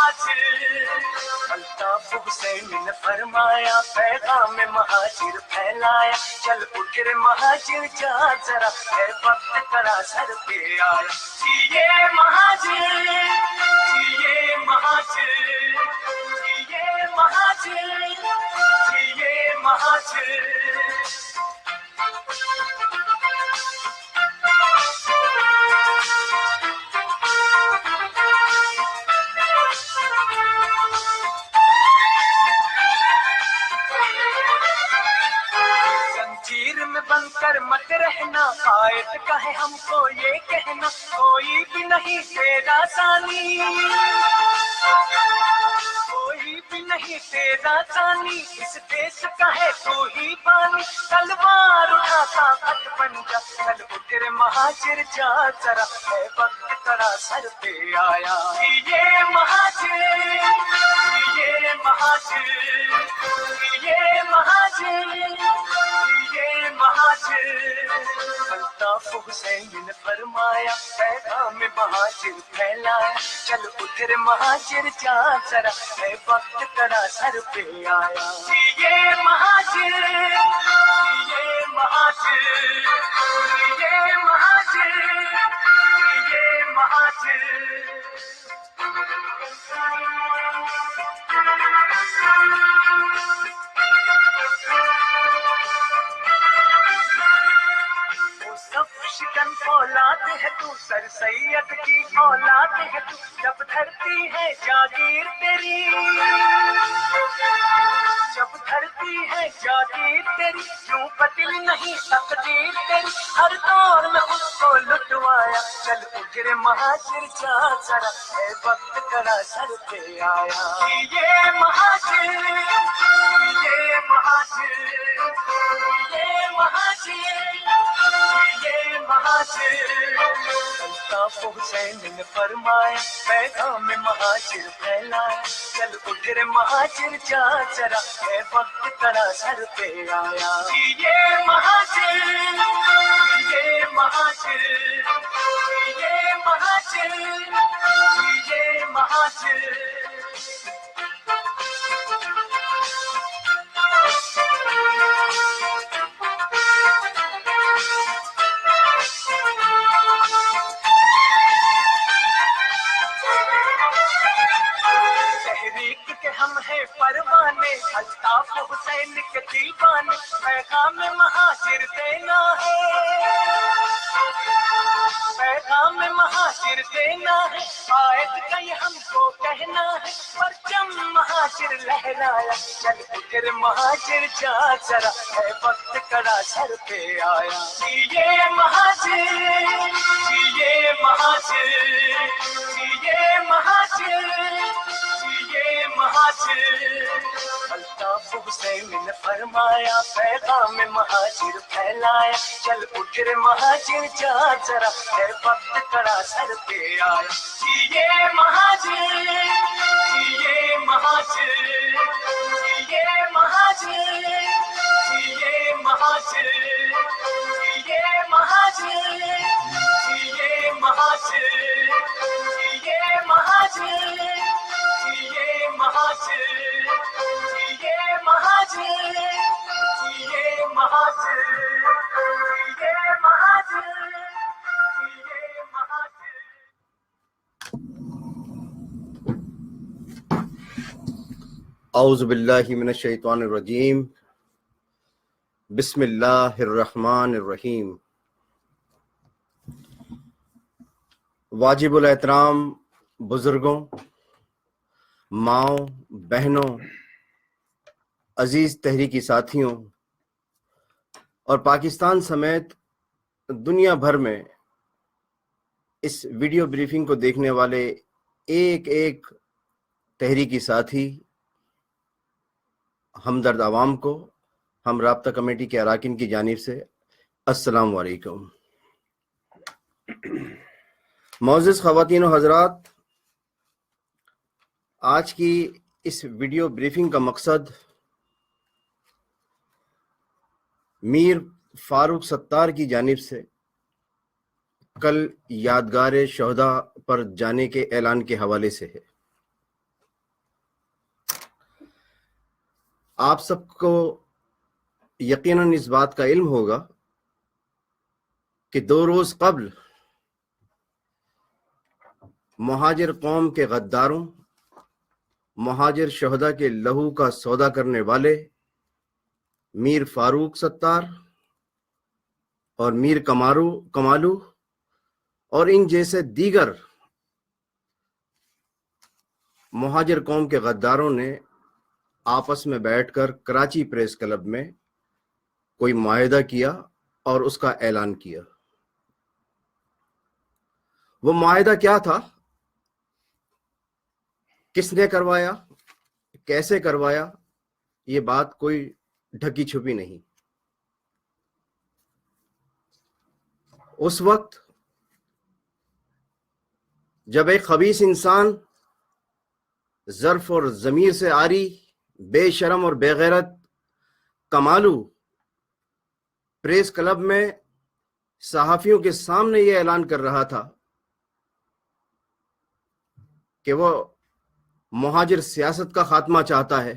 مہاجر الطاف حسین نے فرمایا پیغام مہاجر پھیلایا چل اٹھ رے مہاجر جا ذرا ہے وقت کرا سر پہ آیا جیے مہاجر جیے مہاجر جیے مہاجر جیے مہاجر زنجیر میں بند کر مت رہنا قائد کا ہے ہم کو یہ کہنا کوئی بھی نہیں تیرا ثانی کوئی بھی نہیں تیرا ثانی اس دیش کا ہے تو ہی بانی تلوار اٹھا طاقت بن جا چل اٹھ رے مہاجر جا ذرا ہے وقت کرا سر پہ آیا یہ مہاجر یہ مہاجر یہ مہاجر یہ مہاجر الطاف حسین نے فرمایا پیغام مہاجر پھیلایا چل اٹھ رے مہاجر جا ذرا ہے وقت کرا سر پہ آیا یہ مہاجر یہ مہاجر یہ مہاجر یہ مہاجر شکن اولاد ہے تو سر سید کی اولاد ہے تو جب دھرتی ہے جاگیر تیری جب دھرتی ہے جاگیر تیری کیوں بدل نہیں تقدیر تیری ہر دور میں خود کو لٹوایا چل اٹھ رے مہاجر جا ذرا ہے وقت کرا سر پہ آیا یہ مہاجر یہ مہاجر یہ مہاجر یہ مہاجر الطاف حسین نے فرمایا پیغام مہاجر پھیلایا چل اٹھ رے مہاجر جا ذرا ہے وقت کرا سر پہ آیا یہ مہاجر یہ مہاجر یہ مہاجر یہ مہاجر تحریک کے ہم ہیں پروانے الطاف حسین کے دیوانے پیغام مہاجر دینا ہے پیغام مہاجر دینا ہے قائد کا یہ ہم کو کہنا ہے پرچم مہاجر لہرایا چل اٹھ رے مہاجر جا ذرا ہے وقت کرا سر پہ آیا یہ مہاجر یہ مہاجر یہ مہاجر یہ مہاجر الطاف حسین نے فرمایا پیغام مہاجر پھیلایا چل اٹھ رے مہاجر جا ذرا ہے وقت کرا سر پہ آیا یہ مہاجر یہ مہاجر یہ مہاجر یہ مہاجر یہ مہاجر یہ مہاجر یہ مہاجر یہ مہاجر یہ مہاجر یہ مہاجر یہ مہاجر یہ مہاجر اعوذ باللہ من الشیطان الرجیم بسم اللہ الرحمن الرحیم واجب الاحترام بزرگوں، ماؤں، بہنوں، عزیز تحریکی ساتھیوں اور پاکستان سمیت دنیا بھر میں اس ویڈیو بریفنگ کو دیکھنے والے ایک ایک تحریکی ساتھی، ہمدرد عوام کو ہم رابطہ کمیٹی کے اراکین کی جانب سے السلام علیکم۔ معزز خواتین و حضرات، آج کی اس ویڈیو بریفنگ کا مقصد میر فاروق ستار کی جانب سے کل یادگار شہداء پر جانے کے اعلان کے حوالے سے ہے۔ آپ سب کو یقیناً اس بات کا علم ہوگا کہ 2 روز قبل مہاجر قوم کے غداروں، مہاجر شہداء کے لہو کا سودا کرنے والے میر فاروق ستار اور میر کمالو اور ان جیسے دیگر مہاجر قوم کے غداروں نے آپس میں بیٹھ کر کراچی پریس کلب میں کوئی معاہدہ کیا اور اس کا اعلان کیا۔ وہ معاہدہ کیا تھا، کس نے کروایا، کیسے کروایا، یہ بات کوئی ڈھکی چھپی نہیں۔ اس وقت جب ایک خبیث انسان ظرف اور ضمیر سے عاری، بے شرم اور بے غیرت کمالو پریس کلب میں صحافیوں کے سامنے یہ اعلان کر رہا تھا کہ وہ مہاجر سیاست کا خاتمہ چاہتا ہے،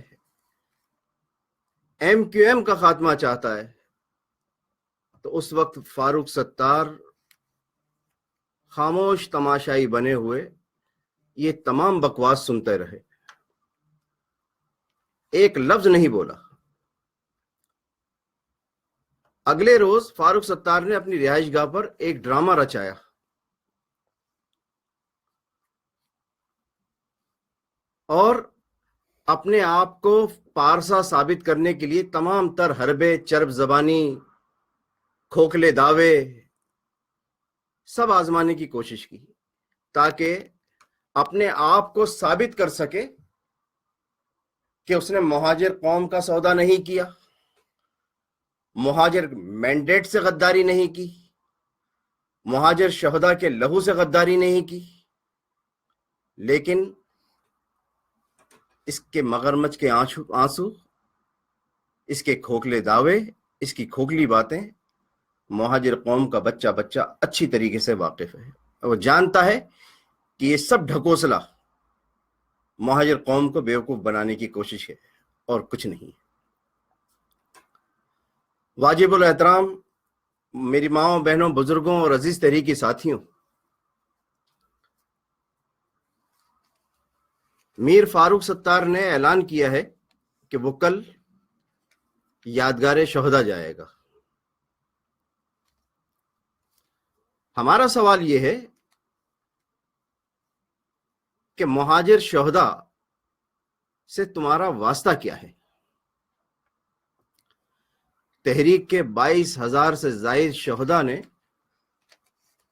MQM کا خاتمہ چاہتا ہے، تو اس وقت فاروق ستار خاموش تماشائی بنے ہوئے یہ تمام بکواس سنتے رہے، ایک لفظ نہیں بولا۔ اگلے روز فاروق ستار نے اپنی رہائش گاہ پر ایک ڈرامہ رچایا۔ اور اپنے آپ کو پارسا ثابت کرنے کے لیے تمام تر حربے، چرب زبانی، کھوکھلے دعوے سب آزمانے کی کوشش کی تاکہ اپنے آپ کو ثابت کر سکے کہ اس نے مہاجر قوم کا سودا نہیں کیا، مہاجر مینڈیٹ سے غداری نہیں کی، مہاجر شہداء کے لہو سے غداری نہیں کی۔ لیکن اس کے مگرمچھ کے آنسو، اس کے کھوکھلے دعوے، اس کی کھوکھلی باتیں مہاجر قوم کا بچہ اچھی طریقے سے واقف ہے۔ وہ جانتا ہے کہ یہ سب ڈھکوسلا مہاجر قوم کو بیوقوف بنانے کی کوشش ہے اور کچھ نہیں۔ واجب الاحترام میری ماؤں، بہنوں، بزرگوں اور عزیز تحریکی ساتھیوں، میر فاروق ستار نے اعلان کیا ہے کہ وہ کل یادگار شہداء جائے گا۔ ہمارا سوال یہ ہے کہ مہاجر شہداء سے تمہارا واسطہ کیا ہے؟ تحریک کے 22,000 سے زائد شہداء نے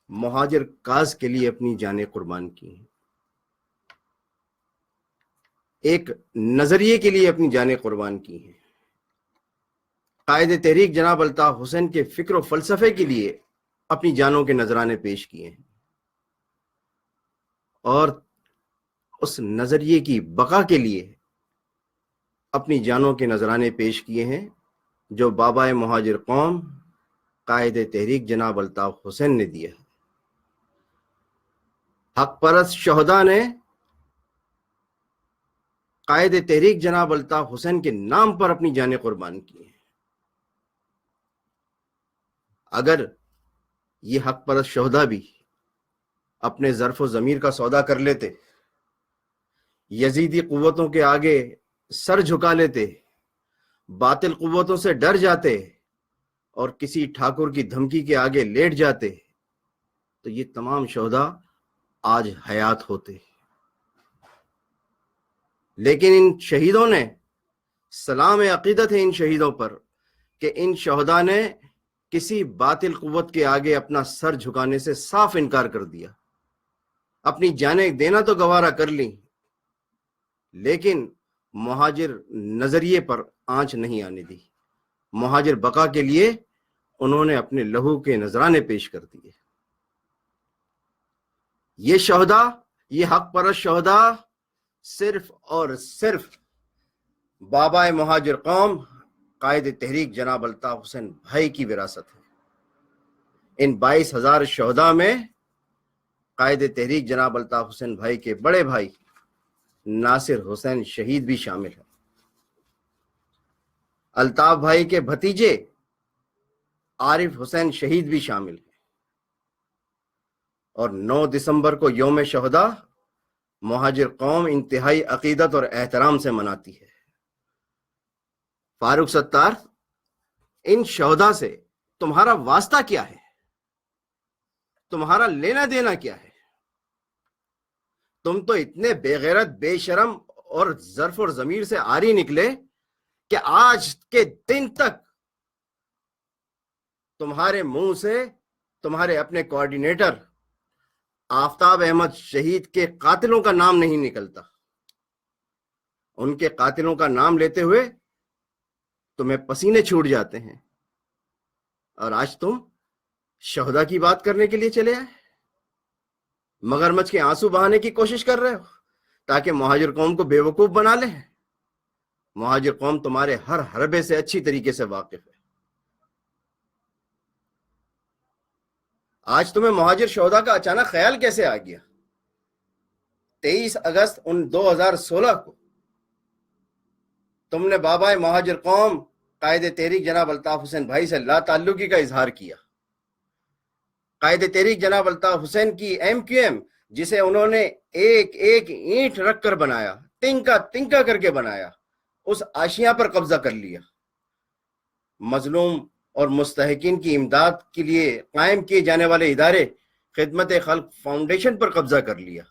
مہاجر کاز کے لیے اپنی جانیں قربان کی ہیں، ایک نظریے کے لیے اپنی جانیں قربان کی ہیں، قائد تحریک جناب الطاف حسین کے فکر و فلسفے کے لیے اپنی جانوں کے نذرانے پیش کیے ہیں، اور اس نظریے کی بقا کے لیے اپنی جانوں کے نذرانے پیش کیے ہیں جو بابا مہاجر قوم قائد تحریک جناب الطاف حسین نے دیا ہے۔ حق پرست شہداء نے قائد تحریک جناب الطاف حسین کے نام پر اپنی جانیں قربان کی ہیں۔ اگر یہ حق پرست شہداء بھی اپنے ظرف و ضمیر کا سودا کر لیتے، یزیدی قوتوں کے آگے سر جھکا لیتے، باطل قوتوں سے ڈر جاتے اور کسی ٹھاکر کی دھمکی کے آگے لیٹ جاتے، تو یہ تمام شہداء آج حیات ہوتے۔ لیکن ان شہیدوں نے، سلام عقیدت ہے ان شہیدوں پر کہ ان شہداء نے کسی باطل قوت کے آگے اپنا سر جھکانے سے صاف انکار کر دیا، اپنی جانیں دینا تو گوارا کر لیں، لیکن مہاجر نظریے پر آنچ نہیں آنے دی۔ مہاجر بقا کے لیے انہوں نے اپنے لہو کے نذرانے پیش کر دیے۔ یہ شہداء، یہ حق پرست شہداء صرف اور صرف بابا مہاجر قوم قائد تحریک جناب الطاف حسین بھائی کی وراثت ہے۔ ان 22,000 شہداء میں قائد تحریک جناب الطاف حسین بھائی کے بڑے بھائی ناصر حسین شہید بھی شامل ہے۔ الطاف بھائی کے بھتیجے عارف حسین شہید بھی شامل ہیں، اور 9 دسمبر کو یوم شہداء مہاجر قوم انتہائی عقیدت اور احترام سے مناتی ہے۔ فاروق ستار، ان شہداء سے تمہارا واسطہ کیا ہے؟ تمہارا لینا دینا کیا ہے؟ تم تو اتنے بے غیرت، بے شرم اور ظرف اور ضمیر سے عاری نکلے کہ آج کے دن تک تمہارے منہ سے تمہارے اپنے کوآرڈینیٹر آفتاب احمد شہید کے قاتلوں کا نام نہیں نکلتا۔ ان کے قاتلوں کا نام لیتے ہوئے تمہیں پسینے چھوٹ جاتے ہیں، اور آج تم شہداء کی بات کرنے کے لیے چلے آئے، مگرمچھ کے آنسو بہانے کی کوشش کر رہے ہو تاکہ مہاجر قوم کو بے وقوف بنا لے۔ مہاجر قوم تمہارے ہر حربے سے اچھی طریقے سے واقف ہے۔ آج تمہیں مہاجر شہداء کا اچانک خیال کیسے آ گیا؟ 23 اگست 2016 کو تم نے بابا مہاجر قوم قائد تحریک جناب الطاف حسین بھائی سے لا تعلقی کا اظہار کیا۔ قائد تحریک جناب الطاف حسین کی ایم کیو ایم، جسے انہوں نے ایک ایک اینٹ رکھ کر بنایا، تنکا تنکا کر کے بنایا، اس آشیاں پر قبضہ کر لیا۔ مظلوم اور مستحقین کی امداد کے لیے قائم کیے جانے والے ادارے خدمت خلق فاؤنڈیشن پر قبضہ کر لیا۔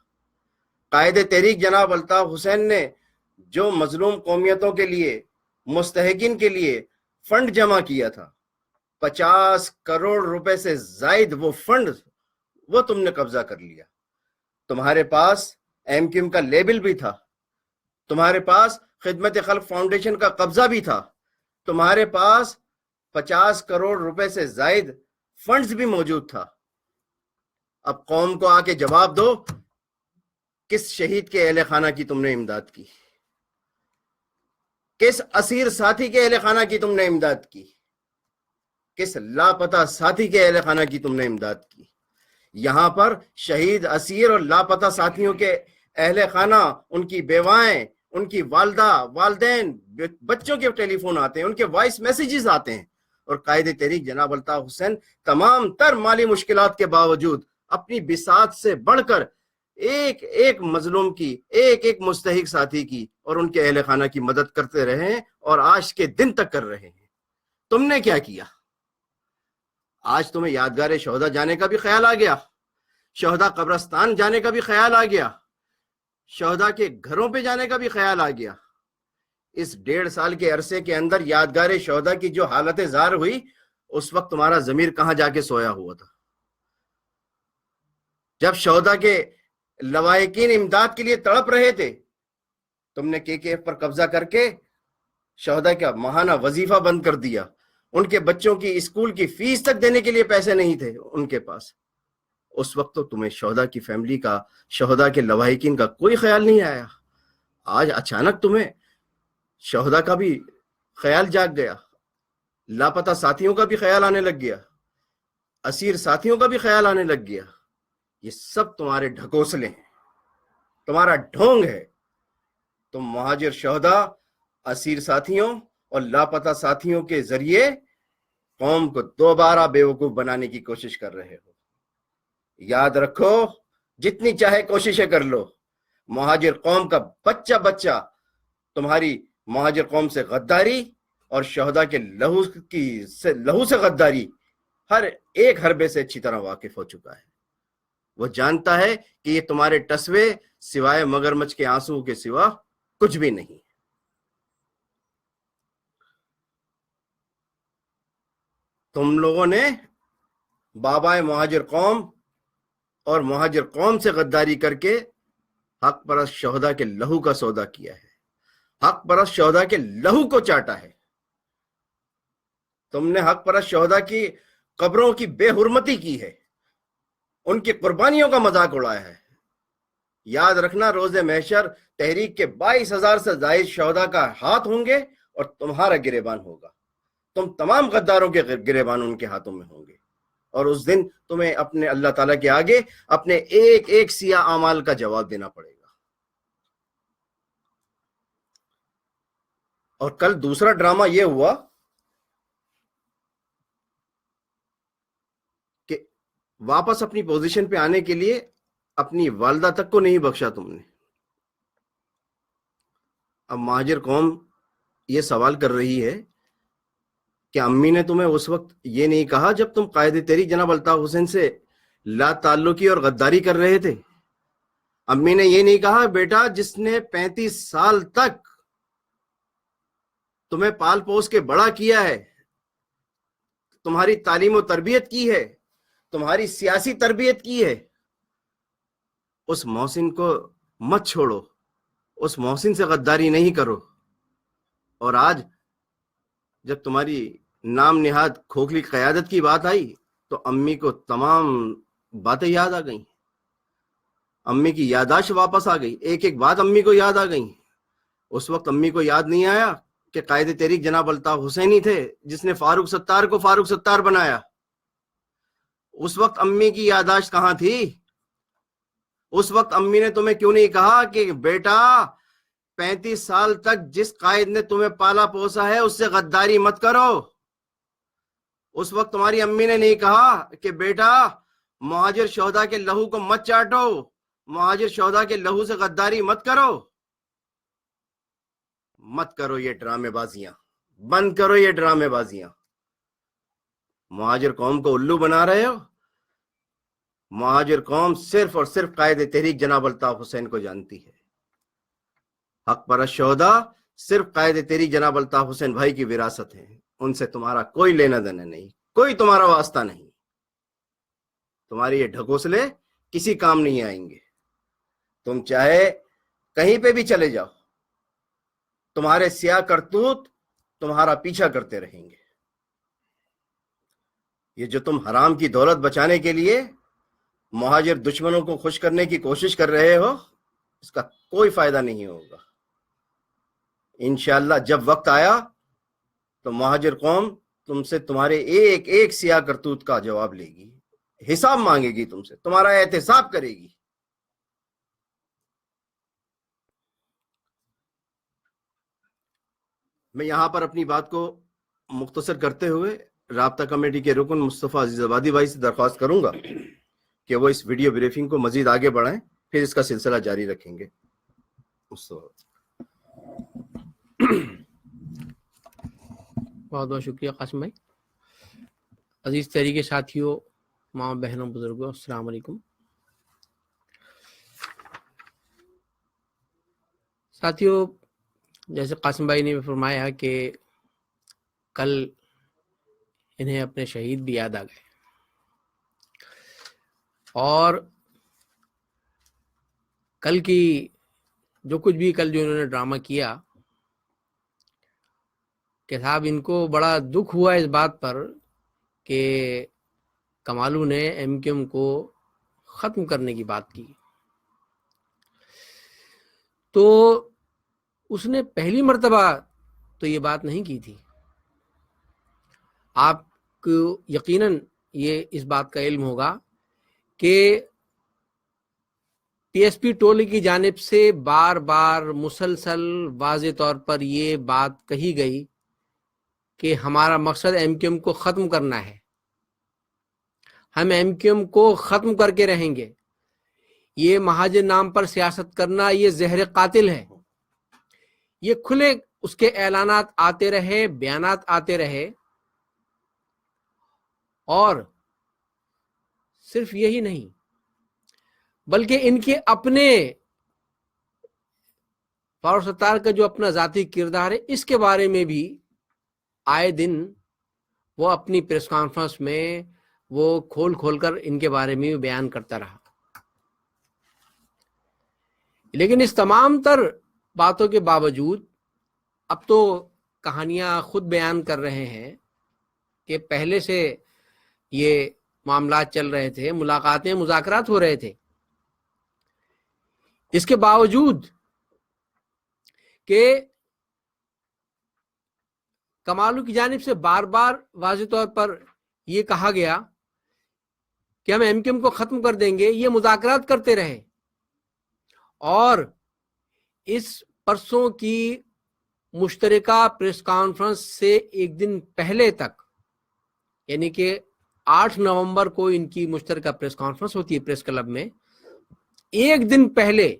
قائد تحریک جناب الطاف حسین نے جو مظلوم قومیتوں کے لیے، مستحقین کے لیے فنڈ جمع کیا تھا، 50 کروڑ روپے سے زائد وہ فنڈ، وہ تم نے قبضہ کر لیا۔ تمہارے پاس ایم کیو ایم کا لیبل بھی تھا، تمہارے پاس خدمت خلق فاؤنڈیشن کا قبضہ بھی تھا، تمہارے پاس 50 کروڑ روپے سے زائد فنڈز بھی موجود تھا۔ اب قوم کو آ کے جواب دو، کس شہید کے اہل خانہ کی تم نے امداد کی؟ کس اسیر ساتھی کے اہل خانہ کی تم نے امداد کی؟ کس لاپتہ ساتھی کے اہل خانہ کی تم نے امداد کی؟ یہاں پر شہید، اسیر اور لاپتہ ساتھیوں کے اہل خانہ، ان کی بیوائیں، ان کی والدہ، والدین، بچوں کے ٹیلی فون آتے ہیں، ان کے وائس میسیجز آتے ہیں، اور قائد تحریک جناب الطاف حسین تمام تر مالی مشکلات کے باوجود اپنی بساط سے بڑھ کر ایک ایک مظلوم کی، ایک ایک مستحق ساتھی کی اور ان کے اہل خانہ کی مدد کرتے رہے ہیں، اور آج کے دن تک کر رہے ہیں۔ تم نے کیا کیا؟ آج تمہیں یادگار شہداء جانے کا بھی خیال آ گیا، شہداء قبرستان جانے کا بھی خیال آ گیا، شہداء کے گھروں پہ جانے کا بھی خیال آ گیا۔ اس 1.5 سال کے عرصے کے اندر یادگار شہداء کی جو حالت زار ہوئی، اس وقت تمہارا ضمیر کہاں جا کے سویا ہوا تھا؟ جب شہداء کے لواحقین امداد کے لیے تڑپ رہے تھے، تم نے KKF پر قبضہ کر کے شہداء کا ماہانہ وظیفہ بند کر دیا۔ ان کے بچوں کی اسکول کی فیس تک دینے کے لیے پیسے نہیں تھے ان کے پاس۔ اس وقت تو تمہیں شہداء کی فیملی کا، شہداء کے لواحقین کا کوئی خیال نہیں آیا۔ آج اچانک تمہیں شہداء کا بھی خیال جاگ گیا، لاپتہ ساتھیوں کا بھی خیال آنے لگ گیا، اسیر ساتھیوں کا بھی خیال آنے لگ گیا۔ یہ سب تمہارے ڈھکوسلے ہیں، تمہارا ڈھونگ ہے۔ تم مہاجر شہداء، اسیر ساتھیوں اور لاپتہ ساتھیوں کے ذریعے قوم کو دوبارہ بے وقوف بنانے کی کوشش کر رہے ہو۔ یاد رکھو، جتنی چاہے کوششیں کر لو، مہاجر قوم کا بچہ بچہ تمہاری مہاجر قوم سے غداری اور شہداء کے لہو سے غداری ہر ایک حربے سے اچھی طرح واقف ہو چکا ہے۔ وہ جانتا ہے کہ یہ تمہارے ٹسوے سوائے مگرمچھ کے آنسو کے سوا کچھ بھی نہیں۔ تم لوگوں نے بابا مہاجر قوم اور مہاجر قوم سے غداری کر کے حق پرست شہداء کے لہو کا سودا کیا ہے، حق پرست شہداء کے لہو کو چاٹا ہے۔ تم نے حق پرست شہداء کی قبروں کی بے حرمتی کی ہے، ان کی قربانیوں کا مذاق اڑایا ہے۔ یاد رکھنا، روز محشر تحریک کے 22,000 سے زائد شہداء کا ہاتھ ہوں گے اور تمہارا گریبان ہوگا۔ تم تمام غداروں کے گریبان ان کے ہاتھوں میں ہوں گے، اور اس دن تمہیں اپنے اللہ تعالیٰ کے آگے اپنے ایک ایک سیاہ اعمال کا جواب دینا پڑے گا۔ اور کل دوسرا ڈرامہ یہ ہوا کہ واپس اپنی پوزیشن پہ آنے کے لیے اپنی والدہ تک کو نہیں بخشا تم نے. اب مہاجر قوم یہ سوال کر رہی ہے کہ امی نے تمہیں اس وقت یہ نہیں کہا جب تم قائد تحریک جناب الطاف حسین سے لا تعلقی اور غداری کر رہے تھے؟ امی نے یہ نہیں کہا بیٹا جس نے 35 سال تک تمہیں پال پوس کے بڑا کیا ہے، تمہاری تعلیم و تربیت کی ہے، تمہاری سیاسی تربیت کی ہے، اس محسن کو مت چھوڑو، اس محسن سے غداری نہیں کرو. اور آج جب تمہاری نام نہاد کھوکھلی قیادت کی بات آئی تو امی کو تمام باتیں یاد آ گئیں، امی کی یادداشت واپس آ گئی، ایک ایک بات امی کو یاد آ گئی. اس وقت امی کو یاد نہیں آیا کہ قائد تحریک جناب الطاف حسین ہی تھے جس نے فاروق ستار کو فاروق ستار بنایا. اس وقت امی کی یادداشت کہاں تھی؟ اس وقت امی نے تمہیں کیوں نہیں کہا کہ بیٹا 35 سال تک جس قائد نے تمہیں پالا پوسا ہے اس سے غداری مت کرو؟ اس وقت تمہاری امی نے نہیں کہا کہ بیٹا مہاجر شہداء کے لہو کو مت چاٹو، مہاجر شہداء کے لہو سے غداری مت کرو؟ مت کرو یہ ڈرامے بازیاں، بند کرو یہ ڈرامے بازیاں. مہاجر قوم کو الو بنا رہے ہو. مہاجر قوم صرف اور صرف قائد تحریک جناب الطاف حسین کو جانتی ہے. حق پرست شہداء صرف قائد تحریک جناب الطاف حسین بھائی کی وراثت ہے، ان سے تمہارا کوئی لینا دینا نہیں، کوئی تمہارا واسطہ نہیں. تمہاری یہ ڈھکوسلے کسی کام نہیں آئیں گے. تم چاہے کہیں پہ بھی چلے جاؤ، تمہارے سیاہ کرتوت تمہارا پیچھا کرتے رہیں گے. یہ جو تم حرام کی دولت بچانے کے لیے مہاجر دشمنوں کو خوش کرنے کی کوشش کر رہے ہو، اس کا کوئی فائدہ نہیں ہوگا. انشاءاللہ جب وقت آیا تو مہاجر قوم تم سے تمہارے ایک ایک سیاہ کرتوت کا جواب لے گی، حساب مانگے گی تم سے، تمہارا احتساب کرے گی. میں یہاں پر اپنی بات کو مختصر کرتے ہوئے رابطہ کمیٹی کے رکن مصطفیٰ عزیز آبادی بھائی سے درخواست کروں گا کہ وہ اس ویڈیو بریفنگ کو مزید آگے بڑھائیں، پھر اس کا سلسلہ جاری رکھیں گے. بہت بہت شکریہ قاسم بھائی. عزیز تحریک ساتھیوں، ماں بہنوں، بزرگوں، السلام علیکم. ساتھیوں، جیسے قاسم بھائی نے فرمایا کہ کل انہیں اپنے شہید بھی یاد آ گئے، اور کل کی جو کچھ بھی کل جو انہوں نے ڈرامہ کیا کہ صاحب ان کو بڑا دکھ ہوا اس بات پر کہ کمالو نے ایم کیو ایم کو ختم کرنے کی بات کی. تو اس نے پہلی مرتبہ تو یہ بات نہیں کی تھی. آپ کو یقیناً یہ اس بات کا علم ہوگا کہ پی ایس پی ٹولے کی جانب سے بار بار مسلسل واضح طور پر یہ بات کہی گئی کہ ہمارا مقصد ایم کیو ایم کو ختم کرنا ہے، ہم ایم کیو ایم کو ختم کر کے رہیں گے. یہ مہاجر نام پر سیاست کرنا یہ زہر قاتل ہے. یہ کھلے اس کے اعلانات آتے رہے، بیانات آتے رہے، اور صرف یہی نہیں بلکہ ان کے اپنے فاروق ستار کا جو اپنا ذاتی کردار ہے اس کے بارے میں بھی آئے دن وہ اپنی پریس کانفرنس میں وہ کھول کھول کر ان کے بارے میں بیان کرتا رہا. لیکن اس تمام تر باتوں کے باوجود اب تو کہانیاں خود بیان کر رہے ہیں کہ پہلے سے یہ معاملات چل رہے تھے، ملاقاتیں، مذاکرات ہو رہے تھے. اس کے باوجود کہ کمالو کی جانب سے بار بار واضح طور پر یہ کہا گیا کہ ہم ایم کیو ایم کو ختم کر دیں گے، یہ مذاکرات کرتے رہے. اور اس پرسوں کی مشترکہ پریس کانفرنس سے ایک دن پہلے تک، یعنی کہ 8 نومبر کو ان کی مشترکہ پریس کانفرنس ہوتی ہے پریس کلب میں، ایک دن پہلے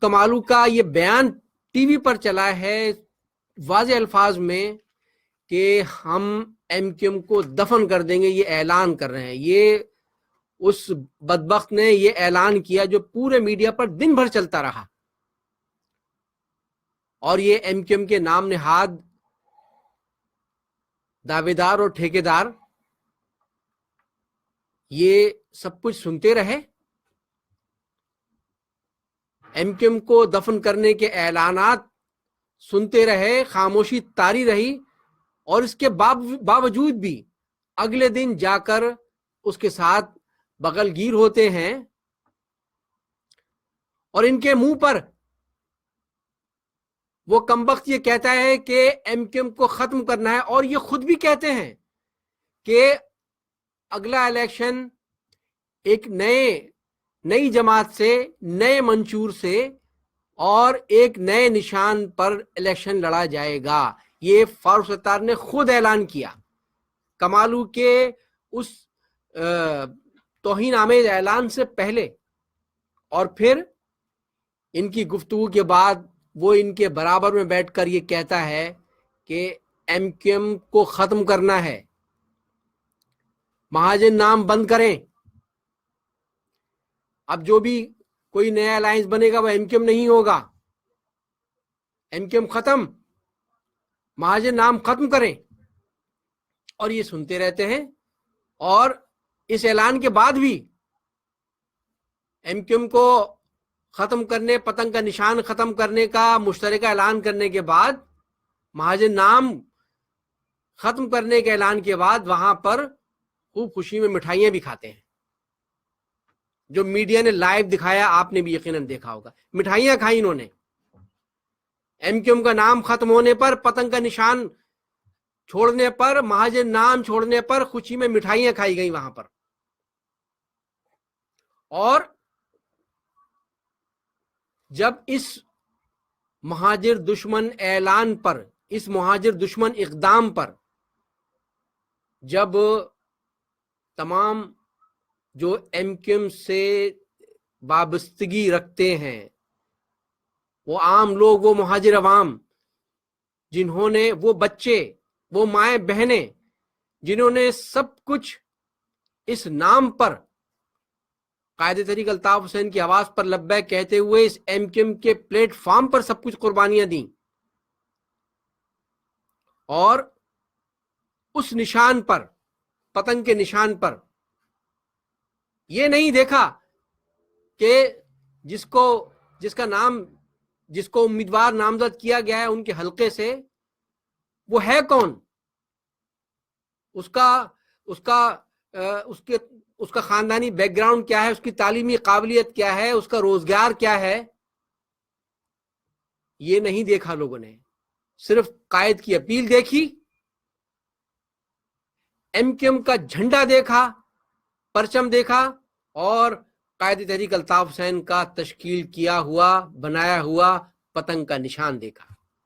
کمالو کا یہ بیان ٹی وی پر چلا ہے واضح الفاظ میں کہ ہم ایم کیو ایم کو دفن کر دیں گے، یہ اعلان کر رہے ہیں۔ یہ اس بدبخت نے یہ اعلان کیا جو پورے میڈیا پر دن بھر چلتا رہا، اور یہ ایم کیو ایم کے نام نہاد دعوے دار اور ٹھیکیدار یہ سب کچھ سنتے رہے۔ ایم کیو ایم کو دفن کرنے کے اعلانات سنتے رہے، خاموشی طاری رہی، اور اس کے باوجود بھی اگلے دن جا کر اس کے ساتھ بغل گیر ہوتے ہیں، اور ان کے منہ پر وہ کمبخت یہ کہتا ہے کہ ایم کیو ایم کو ختم کرنا ہے، اور یہ خود بھی کہتے ہیں کہ اگلا الیکشن ایک نئی جماعت سے، نئے منشور سے اور ایک نئے نشان پر الیکشن لڑا جائے گا۔ یہ فاروق ستار نے خود اعلان کیا کمالو کے اس توہین آمیز اعلان سے پہلے، اور پھر ان کی گفتگو کے بعد وہ ان کے برابر میں بیٹھ کر یہ کہتا ہے کہ ایم کیو ایم کو ختم کرنا ہے، مہاجن نام بند کریں، اب جو بھی کوئی نیا الائنس بنے گا وہ ایم کیو ایم نہیں ہوگا، ایم کیو ایم ختم، مہاجن نام ختم کریں۔ اور یہ سنتے رہتے ہیں، اور اس اعلان کے بعد بھی ایم کیو ایم کو ختم کرنے، پتنگ کا نشان ختم کرنے کا مشترکہ اعلان کرنے کے بعد، مہاجن نام ختم کرنے کے اعلان کے بعد وہاں پر خوب خوشی میں مٹھائیاں بھی کھاتے ہیں، جو میڈیا نے لائیو دکھایا، آپ نے بھی یقیناً دیکھا ہوگا۔ مٹھائیاں کھائی انہوں نے، ایم کیو ایم کا نام ختم ہونے پر، پتنگ کا نشان چھوڑنے پر، مہاجن نام چھوڑنے پر خوشی میں مٹھائیاں کھائی گئی وہاں پر۔ اور جب اس مہاجر دشمن اعلان پر، اس مہاجر دشمن اقدام پر جب تمام جو ایم کیو ایم سے وابستگی رکھتے ہیں، وہ عام لوگ، وہ مہاجر عوام، جنہوں نے، وہ بچے، وہ مائیں بہنیں، جنہوں نے سب کچھ اس نام پر، قائد تحریک الطاف حسین کی آواز پر لبیک کہتے ہوئے اس ایم کیو ایم کے پلیٹ فارم پر سب کچھ قربانیاں دیں، اور اس نشان پر، پتنگ کے نشان پر یہ نہیں دیکھا کہ جس کا نام، جس کو امیدوار نامزد کیا گیا ہے ان کے حلقے سے، وہ ہے کون، اس کا خاندانی بیک گراؤنڈ کیا ہے، اس کی تعلیمی قابلیت کیا ہے، اس کا روزگار کیا ہے، یہ نہیں دیکھا لوگوں نے۔ صرف قائد کی اپیل دیکھی، ایم کیو ایم کا جھنڈا دیکھا، پرچم دیکھا، اور قائد تحریک الطاف حسین کا تشکیل کیا ہوا، بنایا ہوا پتنگ کا نشان دیکھا،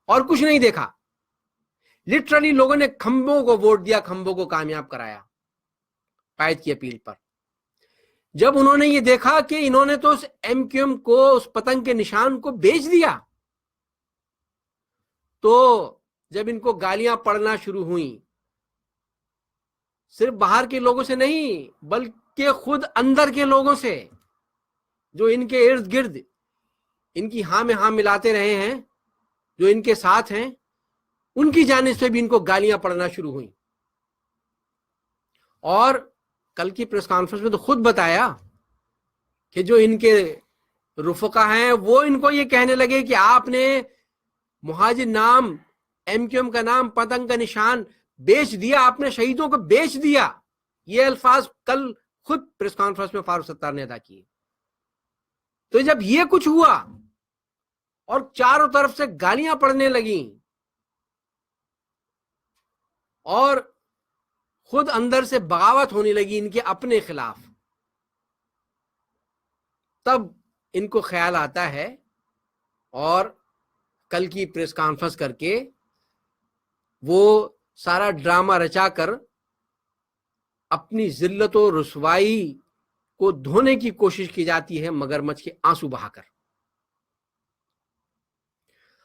اور کچھ نہیں دیکھا۔ لٹرلی لوگوں نے کھمبوں کو ووٹ دیا، کھمبوں کو کامیاب کرایا قائد کی اپیل پر۔ جب انہوں نے یہ دیکھا کہ انہوں نے تو اس ایم کیو ایم کو، اس پتنگ کے نشان کو بیچ دیا، تو جب ان کو گالیاں پڑنا شروع ہوئیں، صرف باہر کے لوگوں سے نہیں بلکہ خود اندر کے لوگوں سے، جو ان کے ارد گرد ان کی ہاں میں ہاں ملاتے رہے ہیں، جو ان کے ساتھ ہیں، ان کی جانب سے بھی ان کو گالیاں پڑنا شروع ہوئیں۔ اور کل کی پریس کانفرنس میں تو خود بتایا کہ جو ان کے رفقا ہیں وہ ان کو یہ کہنے لگے کہ آپ نے مہاجر نام، ایم کیو ایم کا نام، پتنگ کا نشان بیچ دیا، آپ نے شہیدوں کو بیچ دیا۔ یہ الفاظ کل خود پریس کانفرنس میں فاروق ستار نے ادا کیے۔ تو جب یہ کچھ ہوا اور چاروں طرف سے گالیاں پڑنے لگیں اور خود اندر سے بغاوت ہونے لگی ان کے اپنے خلاف، تب ان کو خیال آتا ہے اور کل کی پریس کانفرنس کر کے وہ سارا ڈرامہ رچا کر اپنی ذلت و رسوائی کو دھونے کی کوشش کی جاتی ہے مگرمچھ کے آنسو بہا کر۔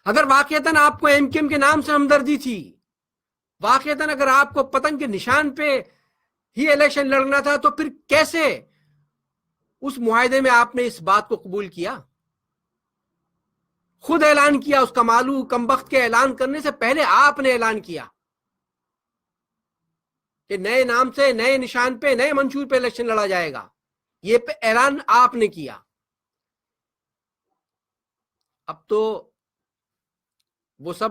اگر واقعتاً آپ کو ایم کیو ایم کے نام سے ہمدردی تھی، واقعتاً اگر آپ کو پتنگ کے نشان پہ ہی الیکشن لڑنا تھا، تو پھر کیسے اس معاہدے میں آپ نے اس بات کو قبول کیا؟ خود اعلان کیا، اس کمالو کمبخت کے اعلان کرنے سے پہلے آپ نے اعلان کیا کہ نئے نام سے، نئے نشان پہ، نئے منشور پہ الیکشن لڑا جائے گا۔ یہ اعلان آپ نے کیا۔ اب تو وہ سب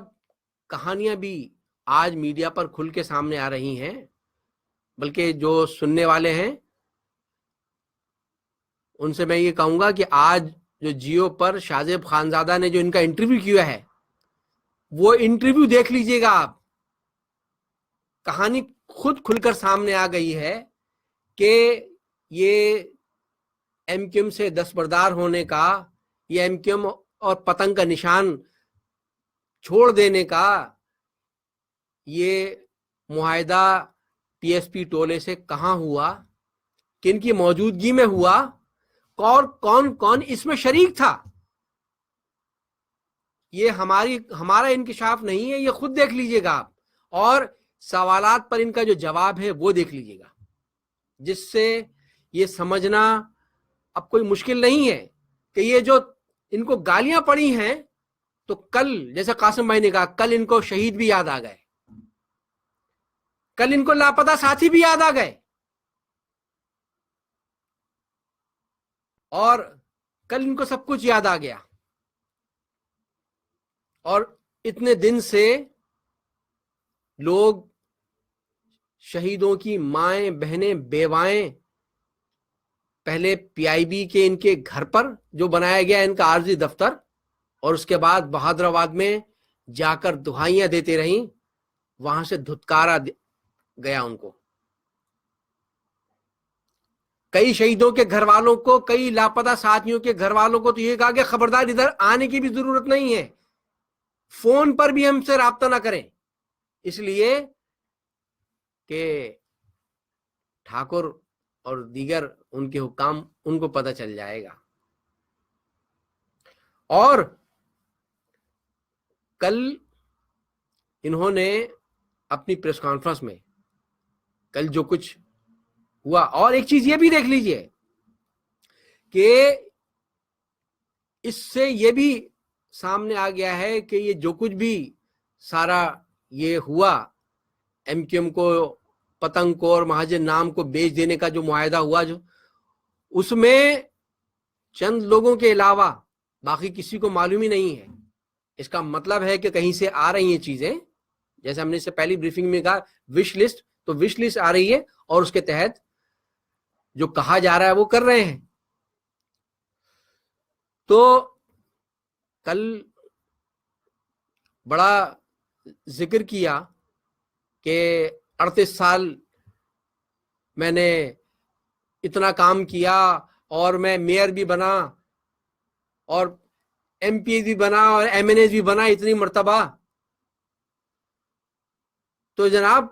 کہانیاں بھی آج میڈیا پر کھل کے سامنے آ رہی ہیں، بلکہ جو سننے والے ہیں ان سے میں یہ کہوں گا کہ آج جو جیو پر شاہ خانزادہ نے جو ان کا انٹرویو کیا ہے، وہ انٹرویو دیکھ لیجئے گا آپ۔ کہانی خود کھل کر سامنے آ گئی ہے کہ یہ ایم کیو ایم سے دستبردار ہونے کا، یہ ایم کیو ایم اور پتنگ کا نشان چھوڑ دینے کا یہ معاہدہ پی ایس پی ٹولے سے کہاں ہوا، کن کی موجودگی میں ہوا، اور کون کون اس میں شریک تھا۔ یہ ہمارا انکشاف نہیں ہے، یہ خود دیکھ لیجئے گا آپ، اور سوالات پر ان کا جو جواب ہے وہ دیکھ لیجئے گا، جس سے یہ سمجھنا اب کوئی مشکل نہیں ہے کہ یہ جو ان کو گالیاں پڑی ہیں، تو کل جیسے قاسم بھائی نے کہا، کل ان کو شہید بھی یاد آ گئے، کل ان کو لاپتہ ساتھی بھی یاد آ گئے، اور کل ان کو سب کچھ یاد آ گیا۔ اور اتنے دن سے لوگ، شہیدوں کی مائیں، بہنیں، بیوائیں، پہلے پی آئی بی کے ان کے گھر پر جو بنایا گیا ان کا عارضی دفتر، اور اس کے بعد بہادر آباد میں جا کر دہائیاں دیتے رہیں، وہاں سے دھتکارا گیا ان کو۔ کئی شہیدوں کے گھر والوں کو، کئی لاپتہ ساتھیوں کے گھر والوں کو تو یہ کہا کہ خبردار ادھر آنے کی بھی ضرورت نہیں ہے، فون پر بھی ہم سے رابطہ نہ کریں، اس لیے کہ ٹھاکر اور دیگر ان کے حکام ان کو پتہ چل جائے گا۔ اور کل انہوں نے اپنی پریس کانفرنس میں کل جو کچھ ہوا، اور ایک چیز یہ بھی دیکھ لیجئے کہ اس سے یہ بھی سامنے آ گیا ہے کہ یہ جو کچھ بھی سارا یہ ہوا، ایم کیو ایم کو، پتنگ کو اور مہاجر نام کو بیچ دینے کا جو معاہدہ ہوا، جو اس میں چند لوگوں کے علاوہ باقی کسی کو معلوم ہی نہیں ہے۔ اس کا مطلب ہے کہ کہیں سے آ رہی ہیں چیزیں، جیسے ہم نے اس سے پہلی بریفنگ میں کہا وش لسٹ، تو وش لسٹ آ رہی ہے اور اس کے تحت جو کہا جا رہا ہے وہ کر رہے ہیں۔ تو کل بڑا ذکر کیا کہ 38 سال میں نے اتنا کام کیا، اور میں میئر بھی بنا اور ایم پی بھی بنا اور ایم این اے بھی بنا اتنی مرتبہ۔ تو جناب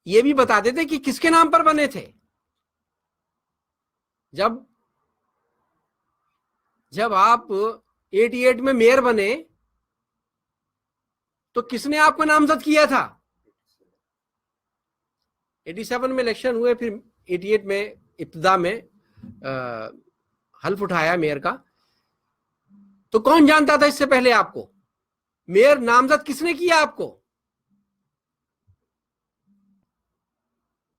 یہ بھی بتا دیتے کہ کس کے نام پر بنے تھے۔ جب آپ 88 میں میئر بنے تو کس نے آپ کو نامزد کیا تھا؟ 87 میں الیکشن ہوئے، پھر 88 میں ابتدا میں حلف اٹھایا میئر کا، تو کون جانتا تھا اس سے پہلے آپ کو؟ میئر نامزد کس نے کیا آپ کو؟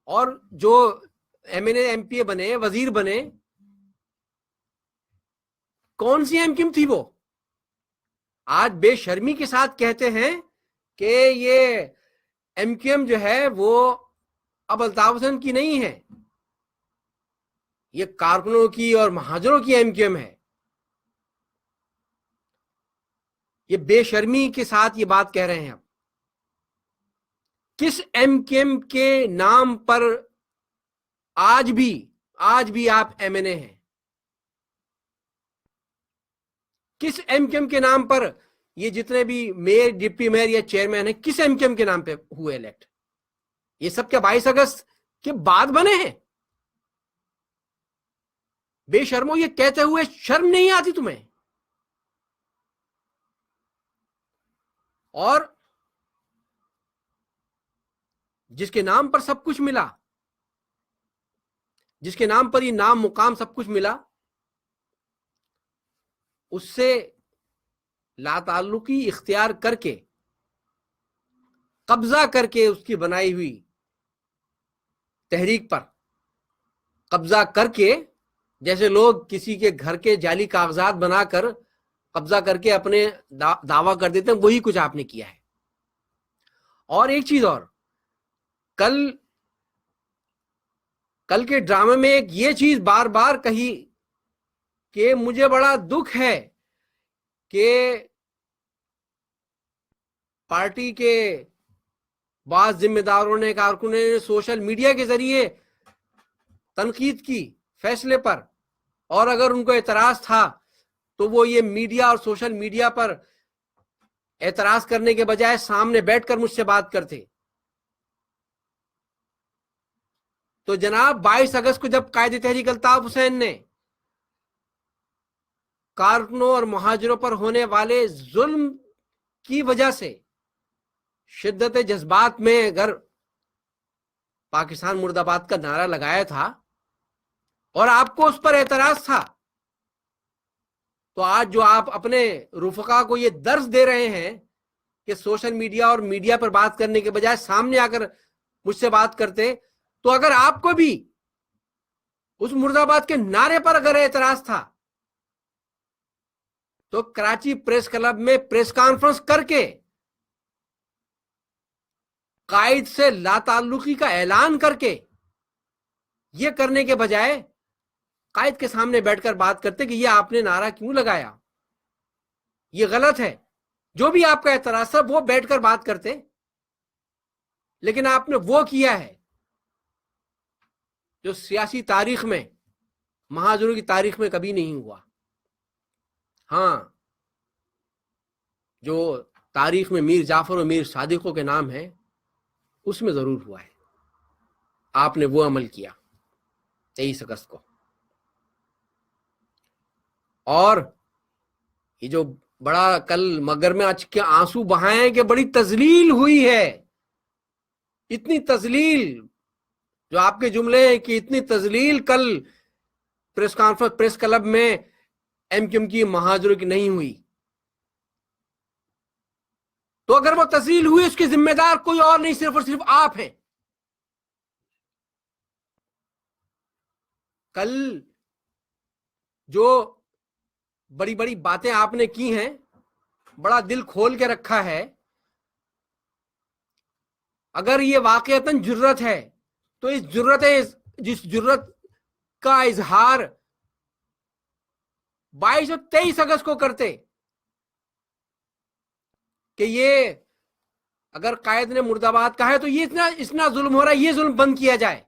اور جو ایم این اے، ایم پی اے بنے، وزیر بنے، کون سی ایم کیو ایم تھی وہ؟ آج بے شرمی کے ساتھ کہتے ہیں کہ یہ ایم کیو ایم جو ہے وہ اب الطاف حسین کی نہیں ہے، یہ کارکنوں کی اور مہاجروں کی ایم کیو ایم ہے۔ یہ بے شرمی کے ساتھ یہ بات کہہ رہے ہیں۔ اب کس ایم کیو ایم کے نام پر آج بھی آپ ایم این اے ہیں؟ کس ایم کیو ایم کے نام پر یہ جتنے بھی میئر، ڈپٹی میئر یا چیئرمین ہیں کس ایم کیو ایم کے نام پہ ہوئے الیکٹ؟ یہ سب کیا 22 اگست کے بعد بنے ہیں؟ بے شرمو، یہ کہتے ہوئے شرم نہیں آتی تمہیں؟ اور جس کے نام پر سب کچھ ملا، جس کے نام پر یہ نام مقام سب کچھ ملا، اس سے لا تعلقی اختیار کر کے، قبضہ کر کے اس کی بنائی ہوئی تحریک پر قبضہ کر کے، جیسے لوگ کسی کے گھر کے جعلی کاغذات بنا کر قبضہ کر کے اپنے دعویٰ کر دیتے ہیں، وہی کچھ آپ نے کیا ہے۔ اور ایک چیز اور، کل کے ڈرامے میں ایک یہ چیز بار بار کہی کہ مجھے بڑا دکھ ہے کہ پارٹی کے بعض ذمہ داروں نے، کارکنوں نے سوشل میڈیا کے ذریعے تنقید کی فیصلے پر، اور اگر ان کو اعتراض تھا تو وہ یہ میڈیا اور سوشل میڈیا پر اعتراض کرنے کے بجائے سامنے بیٹھ کر مجھ سے بات کرتے۔ تو جناب 22 اگست کو جب قائد تحریک الطاف حسین نے کارکنوں اور مہاجروں پر ہونے والے ظلم کی وجہ سے شدت جذبات میں اگر پاکستان مرد آباد کا نعرہ لگایا تھا اور آپ کو اس پر اعتراض تھا، تو آج جو آپ اپنے رفقا کو یہ درس دے رہے ہیں کہ سوشل میڈیا اور میڈیا پر بات کرنے کے بجائے سامنے آ کر مجھ سے بات کرتے، تو اگر آپ کو بھی اس مرد آباد کے نعرے پر اگر اعتراض تھا تو کراچی پریس کلب میں پریس کانفرنس کر کے قائد سے لا تعلقی کا اعلان کر کے یہ کرنے کے بجائے قائد کے سامنے بیٹھ کر بات کرتے کہ یہ آپ نے نعرہ کیوں لگایا، یہ غلط ہے، جو بھی آپ کا اعتراض تھا وہ بیٹھ کر بات کرتے۔ لیکن آپ نے وہ کیا ہے جو سیاسی تاریخ میں، مہاجروں کی تاریخ میں کبھی نہیں ہوا۔ ہاں، جو تاریخ میں میر جعفر اور میر صادقوں کے نام ہیں اس میں ضرور ہوا ہے۔ آپ نے وہ عمل کیا 23 اگست کو۔ اور یہ جو بڑا کل مگر میں آج کے آنسو بہائے ہیں کہ بڑی تذلیل ہوئی ہے، اتنی تذلیل، جو آپ کے جملے ہیں کہ اتنی تذلیل کل پریس کانفرنس پریس کلب میں ایم کیو ایم کی مہاجروں کی نہیں ہوئی، تو اگر وہ تذلیل ہوئی اس کے ذمہ دار کوئی اور نہیں، صرف اور صرف آپ ہیں۔ کل جو بڑی بڑی باتیں آپ نے کی ہیں، بڑا دل کھول کے رکھا ہے، اگر یہ واقعتاً جرت ہے تو جس جرت کا اظہار 22 اور 23 اگست کو کرتے کہ یہ اگر قائد نے مرد آباد کہا ہے تو یہ اتنا ظلم ہو رہا ہے، یہ ظلم بند کیا جائے۔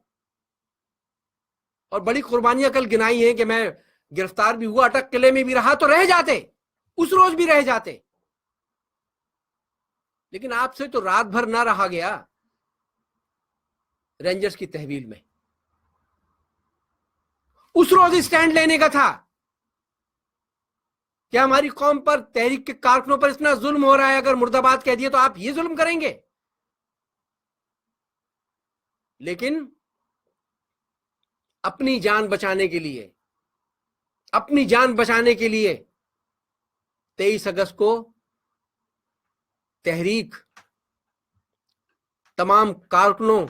اور بڑی قربانیاں کل گنائی ہیں کہ میں گرفتار بھی ہوا، اٹک قلعے میں بھی رہا، تو رہ جاتے، اس روز بھی رہ جاتے، لیکن آپ سے تو رات بھر نہ رہا گیا رینجرز کی تحویل میں۔ اس روز اسٹینڈ لینے کا تھا کہ ہماری قوم پر، تحریک کے کارکنوں پر اتنا ظلم ہو رہا ہے، اگر مرد آباد کہہ دیا تو آپ یہ ظلم کریں گے۔ لیکن اپنی جان بچانے کے لیے، اپنی جان بچانے کے لیے 23 اگست کو تحریک تمام کارکنوں،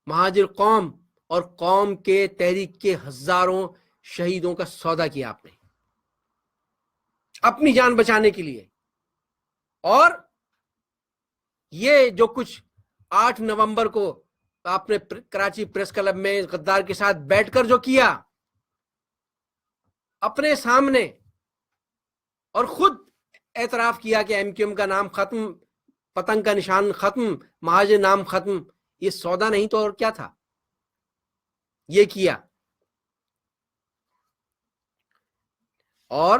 مہاجر قوم اور قوم کے تحریک کے ہزاروں شہیدوں کا سودا کیا آپ نے اپنی جان بچانے کے لیے۔ اور یہ جو کچھ 8 نومبر کو آپ نے کراچی پریس کلب میں غدار کے ساتھ بیٹھ کر جو کیا، اپنے سامنے، اور خود اعتراف کیا کہ ایم کیو ایم کا نام ختم، پتنگ کا نشان ختم، مہاجر نام ختم، یہ سودا نہیں تو اور کیا تھا؟ یہ کیا۔ اور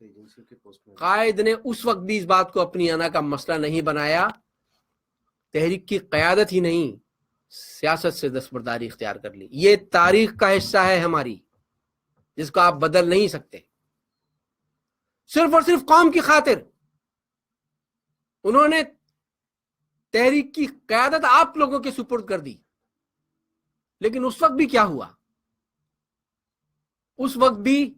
قائد نے اس وقت بھی اس بات کو اپنی انا کا مسئلہ نہیں بنایا، تحریک کی قیادت ہی نہیں، سیاست سے دستبرداری اختیار کر لی۔ یہ تاریخ کا حصہ ہے ہماری، جس کو آپ بدل نہیں سکتے۔ صرف اور صرف قوم کی خاطر انہوں نے تحریک کی قیادت آپ لوگوں کے سپرد کر دی۔ لیکن اس وقت بھی کیا ہوا؟ اس وقت بھی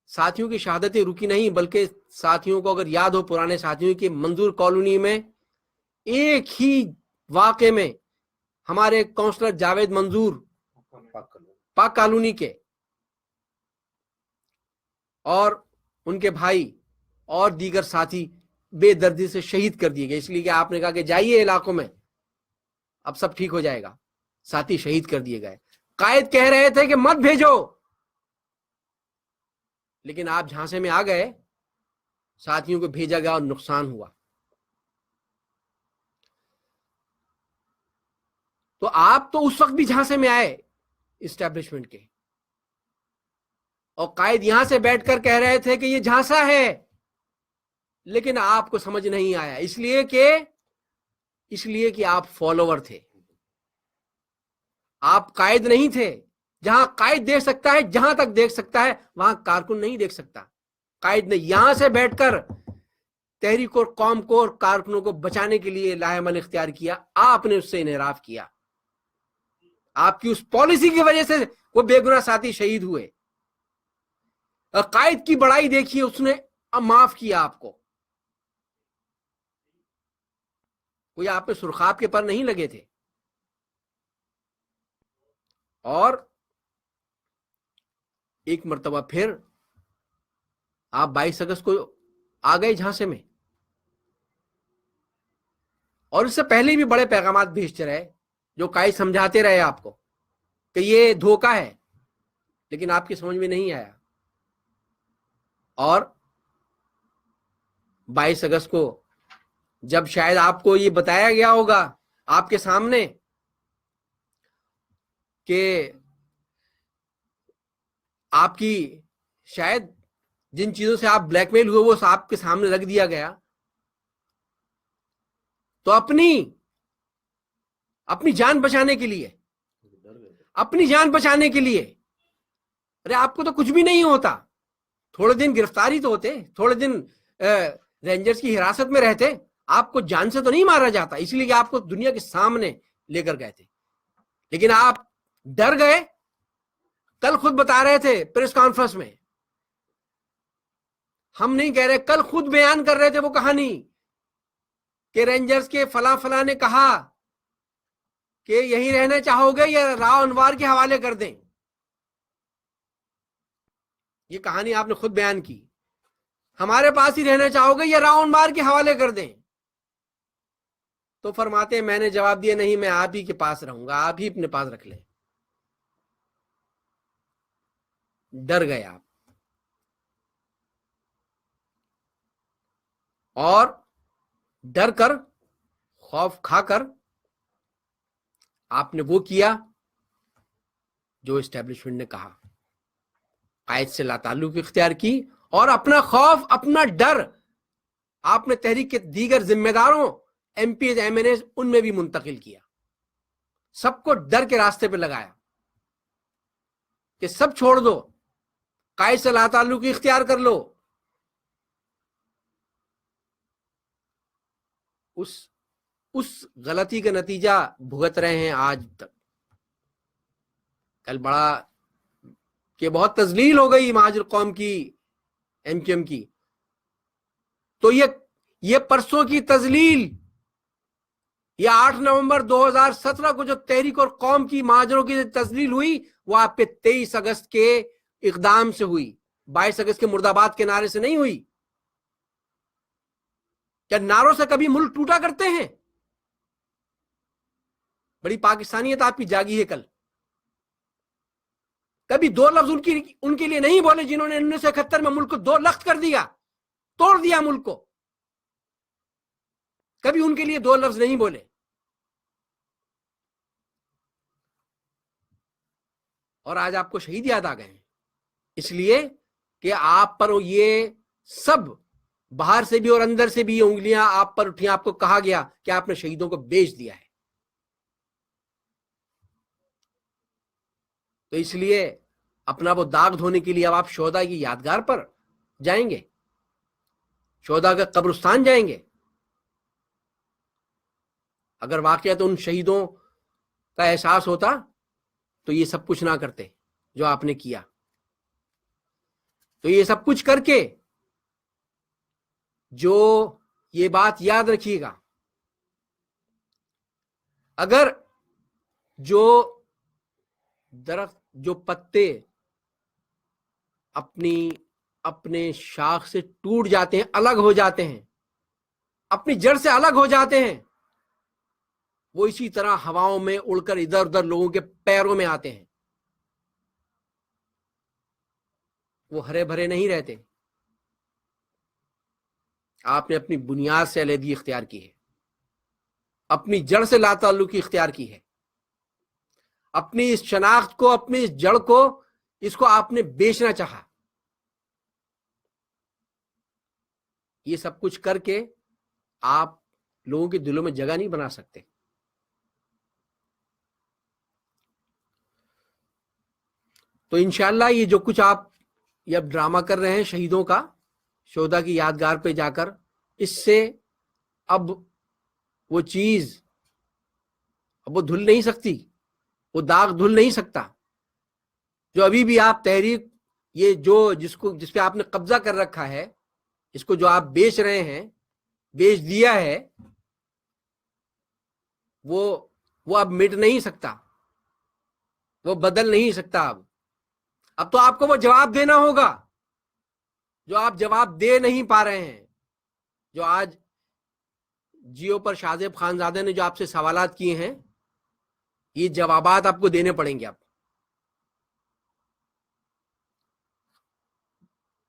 ساتھیوں کی شہادتیں رکی نہیں، بلکہ ساتھیوں کو اگر یاد ہو، پرانے ساتھیوں کی، منظور کالونی میں ایک ہی واقعے میں ہمارے کونسلر جاوید منظور پاک کالونی کے اور ان کے بھائی اور دیگر ساتھی بے دردی سے شہید کر دیے گئے، اس لیے کہ آپ نے کہا کہ جائیے علاقوں میں، اب سب ٹھیک ہو جائے گا۔ ساتھی شہید کر دیے گئے۔ قائد کہہ رہے تھے کہ مت بھیجو، لیکن آپ جھانسے میں آ گئے، ساتھیوں کو بھیجا گیا اور نقصان ہوا۔ تو آپ تو اس وقت بھی جھانسے میں آئے اسٹیبلشمنٹ کے، اور قائد یہاں سے بیٹھ کر کہہ رہے تھے کہ یہ جھانسا ہے، لیکن آپ کو سمجھ نہیں آیا، اس لیے کہ آپ فالوور تھے، آپ قائد نہیں تھے۔ جہاں قائد دیکھ سکتا ہے، جہاں تک دیکھ سکتا ہے، وہاں کارکن نہیں دیکھ سکتا۔ قائد نے یہاں سے بیٹھ کر تحریک اور قوم کو اور کارکنوں کو بچانے کے لیے لاہ عمل اختیار کیا، آپ نے اس سے انحراف کیا۔ آپ کی اس پالیسی کی وجہ سے وہ بے گناہ ساتھی شہید ہوئے۔ اور قائد کی بڑائی دیکھیے، اس نے معاف کیا آپ کو، کوئی آپ پہ سرخاب کے پر نہیں لگے تھے۔ اور ایک مرتبہ پھر آپ 22 اگست کو آ گئے جھانسے میں، اور اس سے پہلے بھی بڑے پیغامات بھیجتے رہے، جو قائد سمجھاتے رہے آپ کو کہ یہ دھوکہ ہے، لیکن آپ کی سمجھ میں نہیں آیا۔ اور 22 اگست کو جب شاید آپ کو یہ بتایا گیا ہوگا آپ کے سامنے کہ آپ کی شاید جن چیزوں سے آپ بلیک میل ہوئے وہ آپ کے سامنے رکھ دیا گیا، تو اپنی جان بچانے کے لیے، ارے آپ کو تو کچھ بھی نہیں ہوتا، تھوڑے دن گرفتاری تو ہوتے، تھوڑے دن رینجرز کی حراست میں رہتے، آپ کو جان سے تو نہیں مارا جاتا، اس لیے کہ آپ کو دنیا کے سامنے لے کر گئے تھے، لیکن آپ ڈر گئے۔ کل خود بتا رہے تھے پریس کانفرنس میں، ہم نہیں کہہ رہے، کل خود بیان کر رہے تھے وہ کہانی کہ رینجرز کے فلاں نے کہا کہ یہیں رہنا چاہو گے یا راؤ انوار کے حوالے کر دیں۔ یہ کہانی آپ نے خود بیان کی، ہمارے پاس ہی رہنا چاہو گے یا راؤ انوار کے حوالے کر دیں؟ تو فرماتے ہیں، میں نے جواب دیا نہیں، میں آپ ہی کے پاس رہوں گا، آپ ہی اپنے پاس رکھ لیں۔ ڈر گئے آپ، اور ڈر کر، خوف کھا کر آپ نے وہ کیا جو اسٹیبلشمنٹ نے کہا، قائد سے لا تعلق اختیار کی، اور اپنا خوف، اپنا ڈر آپ نے تحریک کے دیگر ذمہ داروں، M P As, M N As, ان میں بھی منتقل کیا، سب کو ڈر کے راستے پہ لگایا کہ سب چھوڑ دو، قائد سے لا تعلق اختیار کر لو۔ اس غلطی کا نتیجہ بھگت رہے ہیں آج تک۔ کل بہت تذلیل ہو گئی مہاجر قوم کی، ایم کیو ایم کی، تو یہ پرسوں کی تذلیل، یہ 8 نومبر 2017 کو جو تحریک اور قوم کی مہاجروں کی تذلیل ہوئی، وہ آپ کے 23 اگست کے اقدام سے ہوئی، 22 اگست کے مرد آباد کے نعرے سے نہیں ہوئی۔ کیا نعروں سے کبھی ملک ٹوٹا کرتے ہیں؟ بڑی پاکستانیت آپ کی جاگی ہے کل۔ کبھی 2 لفظ ان کے لیے نہیں بولے جنہوں نے 1971 میں ملک کو 2 لخت کر دیا، توڑ دیا ملک کو، کبھی ان کے لیے 2 لفظ نہیں بولے۔ اور آج آپ کو شہید یاد آ گئے ہیں، اس لیے کہ آپ پر یہ سب باہر سے بھی اور اندر سے بھی انگلیاں آپ پر اٹھیں, آپ کو کہا گیا کہ آپ نے شہیدوں کو بیچ دیا ہے. تو اس لیے اپنا وہ داغ دھونے کے لیے اب آپ شہداء کی یادگار پر جائیں گے, شہداء کا قبرستان جائیں گے. اگر واقعات ان شہیدوں کا احساس ہوتا تو یہ سب کچھ نہ کرتے جو آپ نے کیا. تو یہ سب کچھ کر کے جو یہ بات یاد رکھیے گا, اگر جو درخت, جو پتے اپنے شاخ سے ٹوٹ جاتے ہیں, الگ ہو جاتے ہیں, اپنی جڑ سے الگ ہو جاتے ہیں, وہ اسی طرح ہواؤں میں اڑ کر ادھر ادھر لوگوں کے پیروں میں آتے ہیں. وہ ہرے بھرے نہیں رہتے. آپ نے اپنی بنیاد سے علیحدگی اختیار کی ہے, اپنی جڑ سے لا تعلقی اختیار کی ہے, اپنی اس شناخت کو, اپنی اس جڑ کو, اس کو آپ نے بیچنا چاہا. یہ سب کچھ کر کے آپ لوگوں کے دلوں میں جگہ نہیں بنا سکتے. تو انشاءاللہ یہ جو کچھ آپ یہ اب ڈرامہ کر رہے ہیں شہیدوں کا, شہداء کی یادگار پہ جا کر, اس سے اب وہ چیز اب وہ دھل نہیں سکتی, وہ داغ دھل نہیں سکتا. جو ابھی بھی آپ تحریک, یہ جس پہ آپ نے قبضہ کر رکھا ہے, اس کو جو آپ بیچ رہے ہیں, بیچ دیا ہے, وہ اب مٹ نہیں سکتا, وہ بدل نہیں سکتا. اب تو آپ کو وہ جواب دینا ہوگا جو آپ جواب دے نہیں پا رہے ہیں. جو آج جیو پر شاہزیب خانزادہ نے جو آپ سے سوالات کیے ہیں, یہ جوابات آپ کو دینے پڑیں گے اب,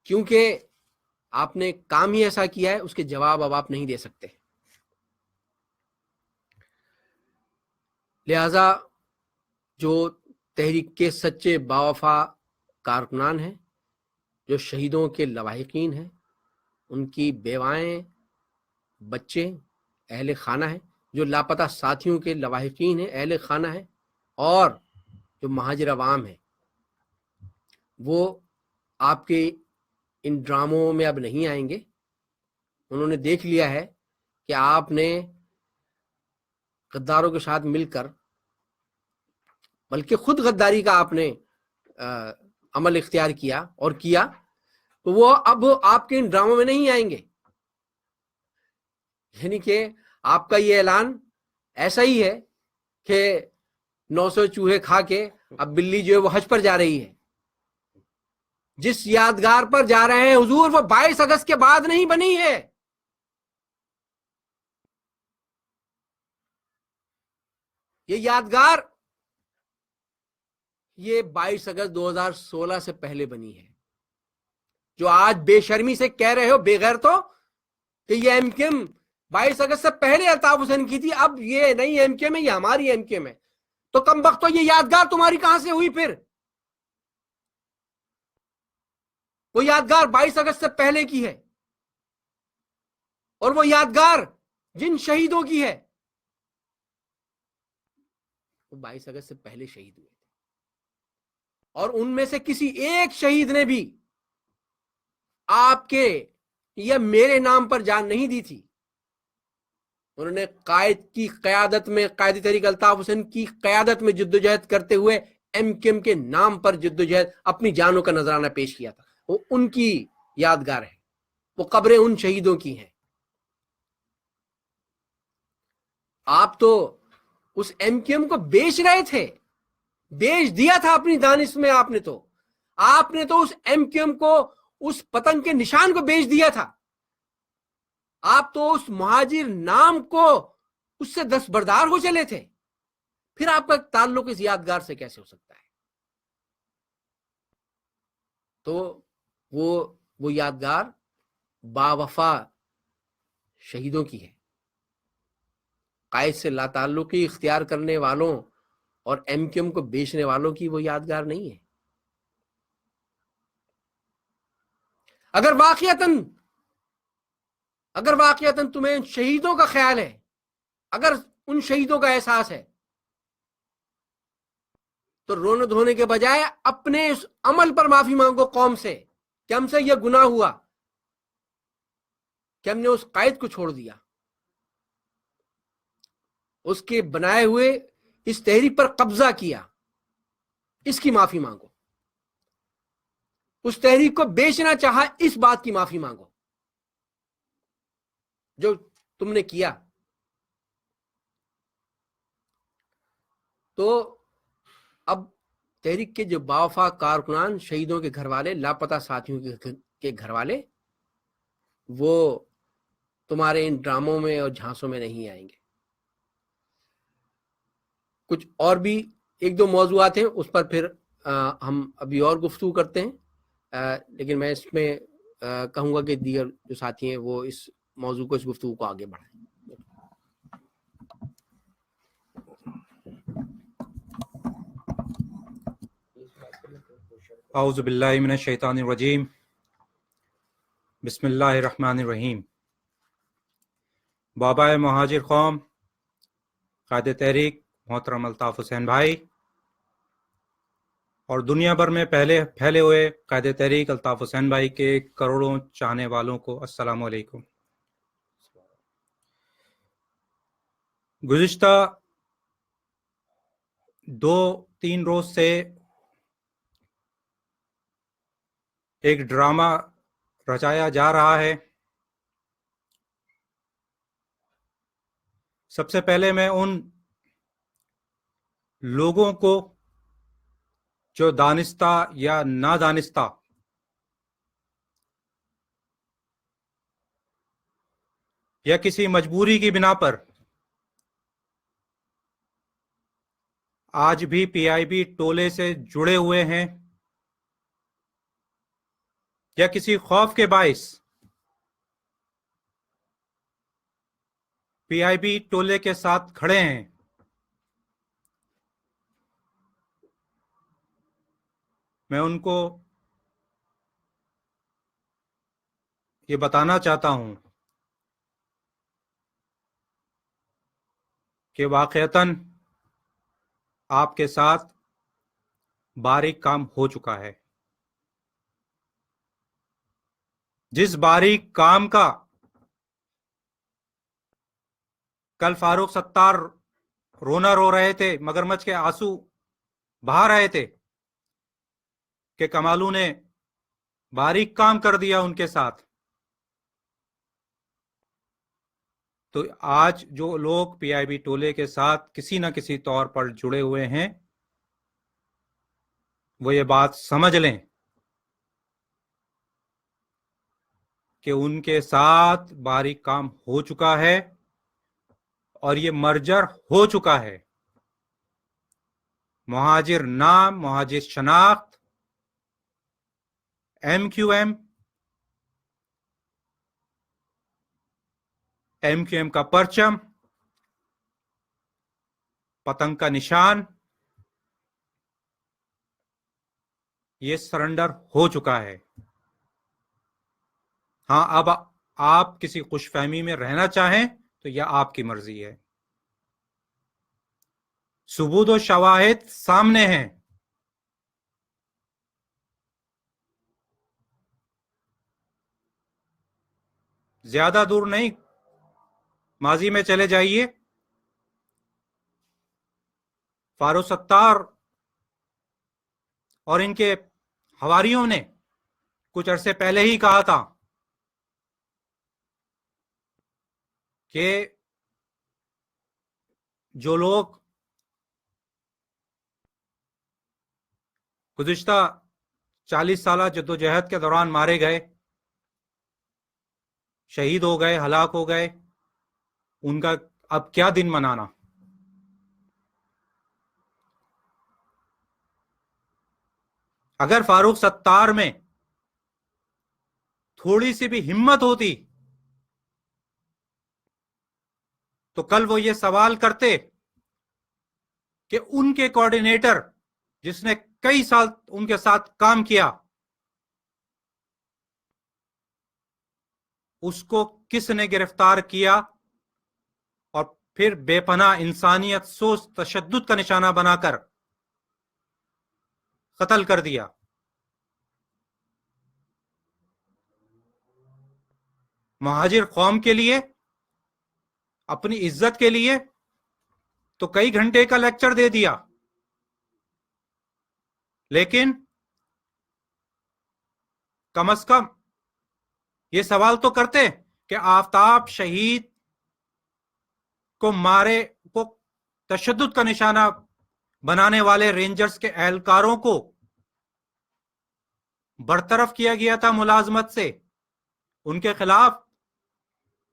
کیونکہ آپ نے کام ہی ایسا کیا ہے, اس کے جواب اب آپ نہیں دے سکتے. لہذا جو تحریک کے سچے باوفا کارکنان ہیں, جو شہیدوں کے لواحقین ہیں, ان کی بیوائیں, بچے, اہل خانہ ہیں, جو لاپتہ ساتھیوں کے لواحقین ہیں, اہل خانہ ہیں, اور جو مہاجر عوام ہیں, وہ آپ کے ان ڈراموں میں اب نہیں آئیں گے. انہوں نے دیکھ لیا ہے کہ آپ نے غداروں کے ساتھ مل کر, بلکہ خود غداری کا آپ نے عمل اختیار کیا اور کیا, تو وہ اب آپ کے ان ڈراموں میں نہیں آئیں گے. یعنی کہ آپ کا یہ اعلان ایسا ہی ہے کہ 900 چوہے کھا کے اب بلی جو ہے وہ حج پر جا رہی ہے. جس یادگار پر جا رہے ہیں حضور, وہ 22 اگست کے بعد نہیں بنی ہے. یہ یادگار یہ 22 اگست 2016 سے پہلے بنی ہے. جو آج بے شرمی سے کہہ رہے ہو بے غیرتو کہ یہ ایم کیو ایم 22 اگست سے پہلے الطاف حسین کی تھی, اب یہ نہیں ایم کیو ایم ہے, یہ ہماری ایم کیو ایم ہے, تو کم بختو یہ یادگار تمہاری کہاں سے ہوئی پھر؟ وہ یادگار 22 اگست سے پہلے کی ہے, اور وہ یادگار جن شہیدوں کی ہے وہ 22 اگست سے پہلے شہید ہوئے تھے, اور ان میں سے کسی ایک شہید نے بھی آپ کے یا میرے نام پر جان نہیں دی تھی. انہوں نے قائد کی قیادت میں, قائد تحریک الطاف حسین کی قیادت میں جدوجہد کرتے ہوئے ایم کیو ایم کے نام پر جدوجہد اپنی جانوں کا نذرانہ پیش کیا تھا. وہ ان کی یادگار ہے, وہ قبریں ان شہیدوں کی ہیں. آپ تو اس ایم کیو ایم کو بیچ رہے تھے, بیچ دیا تھا اپنی دانش میں. آپ نے تو اس ایم کیو ایم کو, اس پتنگ کے نشان کو بیچ دیا تھا. آپ تو اس مہاجر نام کو اس سے دستبردار ہو چلے تھے. پھر آپ کا تعلق اس یادگار سے کیسے ہو سکتا ہے؟ تو وہ یادگار باوفا شہیدوں کی ہے. قائد سے لا تعلقی اختیار کرنے والوں اور ایم کیو ایم کو بیچنے والوں کی وہ یادگار نہیں ہے. اگر واقعتاً تمہیں شہیدوں کا خیال ہے، اگر ان شہیدوں کا احساس ہے، تو رونے دھونے کے بجائے اپنے اس عمل پر معافی مانگو قوم سے کہ ہم سے یہ گناہ ہوا کہ ہم نے اس قائد کو چھوڑ دیا، اس کے بنائے ہوئے اس تحریک پر قبضہ کیا، اس کی معافی مانگو۔ اس تحریک کو بیچنا چاہا، اس بات کی معافی مانگو جو تم نے کیا۔ تو اب تحریک کے جو باوفا کارکنان، شہیدوں کے گھر والے، لاپتہ ساتھیوں کے گھر والے، وہ تمہارے ان ڈراموں میں اور جھانسوں میں نہیں آئیں گے۔ کچھ اور بھی ایک دو موضوعات ہیں، اس پر پھر ہم ابھی اور گفتگو کرتے ہیں، لیکن میں اس میں کہوں گا کہ دیگر جو ساتھی ہیں وہ اس موضوع کو، اس گفتگو کو آگے بڑھائیں۔ اعوذ باللہ من الشیطان الرجیم، بسم اللہ الرحمن الرحیم۔ بابا مہاجر قوم، قائد تحریک محترم الطاف حسین بھائی، اور دنیا بھر میں پھیلے ہوئے قائد تحریک الطاف حسین بھائی کے کروڑوں چاہنے والوں کو السلام علیکم۔ گزشتہ 2-3 روز سے ایک ڈرامہ رچایا جا رہا ہے۔ سب سے پہلے میں ان لوگوں کو جو دانستہ یا نادانستہ یا کسی مجبوری کی بنا پر آج بھی پی آئی بی ٹولے سے جڑے ہوئے ہیں، یا کسی خوف کے باعث پی آئی بی ٹولے کے ساتھ کھڑے ہیں، میں ان کو یہ بتانا چاہتا ہوں کہ واقعتاً آپ کے ساتھ باریک کام ہو چکا ہے۔ جس باریک کام کا کل فاروق ستار رونا رو رہے تھے، مگرمچھ کے آنسو بہا رہے تھے کہ کمالو نے باریک کام کر دیا ان کے ساتھ، تو آج جو لوگ پی آئی بی ٹولے کے ساتھ کسی نہ کسی طور پر جڑے ہوئے ہیں، وہ یہ بات سمجھ لیں کہ ان کے ساتھ باریک کام ہو چکا ہے اور یہ مرجر ہو چکا ہے۔ مہاجر نام، مہاجر شناخت، ایم کیو ایم کا پرچم، پتنگ کا نشان، یہ سرنڈر ہو چکا ہے۔ ہاں، اب آپ کسی خوش فہمی میں رہنا چاہیں تو یہ آپ کی مرضی ہے۔ ثبوت و شواہد سامنے ہیں۔ زیادہ دور نہیں، ماضی میں چلے جائیے۔ فاروق ستار اور ان کے حواریوں نے کچھ عرصے پہلے ہی کہا تھا کہ جو لوگ گزشتہ 40 سالہ جدوجہد کے دوران مارے گئے، شہید ہو گئے، ہلاک ہو گئے، ان کا اب کیا دن منانا۔ اگر فاروق ستار میں تھوڑی سی بھی ہمت ہوتی تو کل وہ یہ سوال کرتے کہ ان کے کوآرڈینیٹر جس نے کئی سال ان کے ساتھ کام کیا، اس کو کس نے گرفتار کیا اور پھر بے پناہ انسانیت سوز تشدد کا نشانہ بنا کر قتل کر دیا. مہاجر قوم کے لیے، اپنی عزت کے لیے تو کئی گھنٹے کا لیکچر دے دیا، لیکن کم از کم یہ سوال تو کرتے کہ آفتاب شہید کو مارے کو تشدد کا نشانہ بنانے والے رینجرز کے اہلکاروں کو برطرف کیا گیا تھا ملازمت سے، ان کے خلاف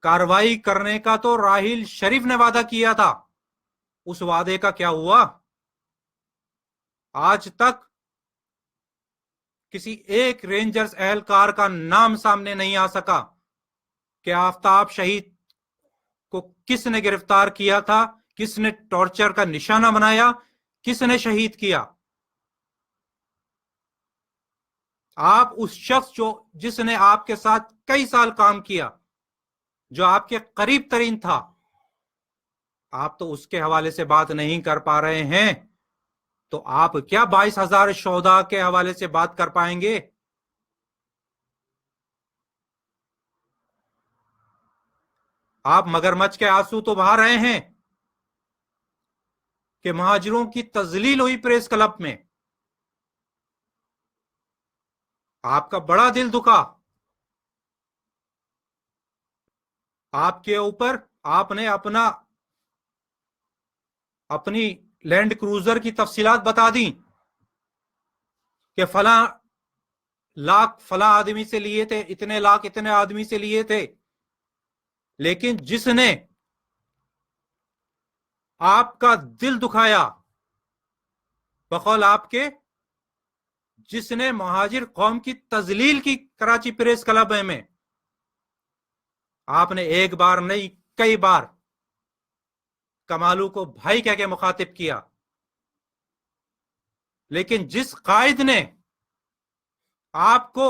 کارروائی کرنے کا تو راحیل شریف نے وعدہ کیا تھا. اس وعدے کا کیا ہوا؟ آج تک کسی ایک رینجرز اہلکار کا نام سامنے نہیں آ سکا کہ آفتاب شہید کو کس نے گرفتار کیا تھا، کس نے ٹارچر کا نشانہ بنایا، کس نے شہید کیا. آپ اس شخص جس نے آپ کے ساتھ کئی سال کام کیا، جو آپ کے قریب ترین تھا، آپ تو اس کے حوالے سے بات نہیں کر پا رہے ہیں، تو آپ کیا 22,000 شہداء کے حوالے سے بات کر پائیں گے؟ آپ مگرمچھ کے آنسو تو بہا رہے ہیں کہ مہاجروں کی تذلیل ہوئی پریس کلب میں، آپ کا بڑا دل دکھا. آپ کے اوپر آپ نے اپنی لینڈ کروزر کی تفصیلات بتا دی کہ فلاں لاکھ فلاں آدمی سے لیے تھے، اتنے لاکھ اتنے آدمی سے لیے تھے، لیکن جس نے آپ کا دل دکھایا بقول آپ کے، جس نے مہاجر قوم کی تذلیل کی کراچی پریس کلب میں، آپ نے ایک بار نہیں کئی بار کمالو کو بھائی کہہ کے مخاطب کیا. لیکن جس قائد نے آپ کو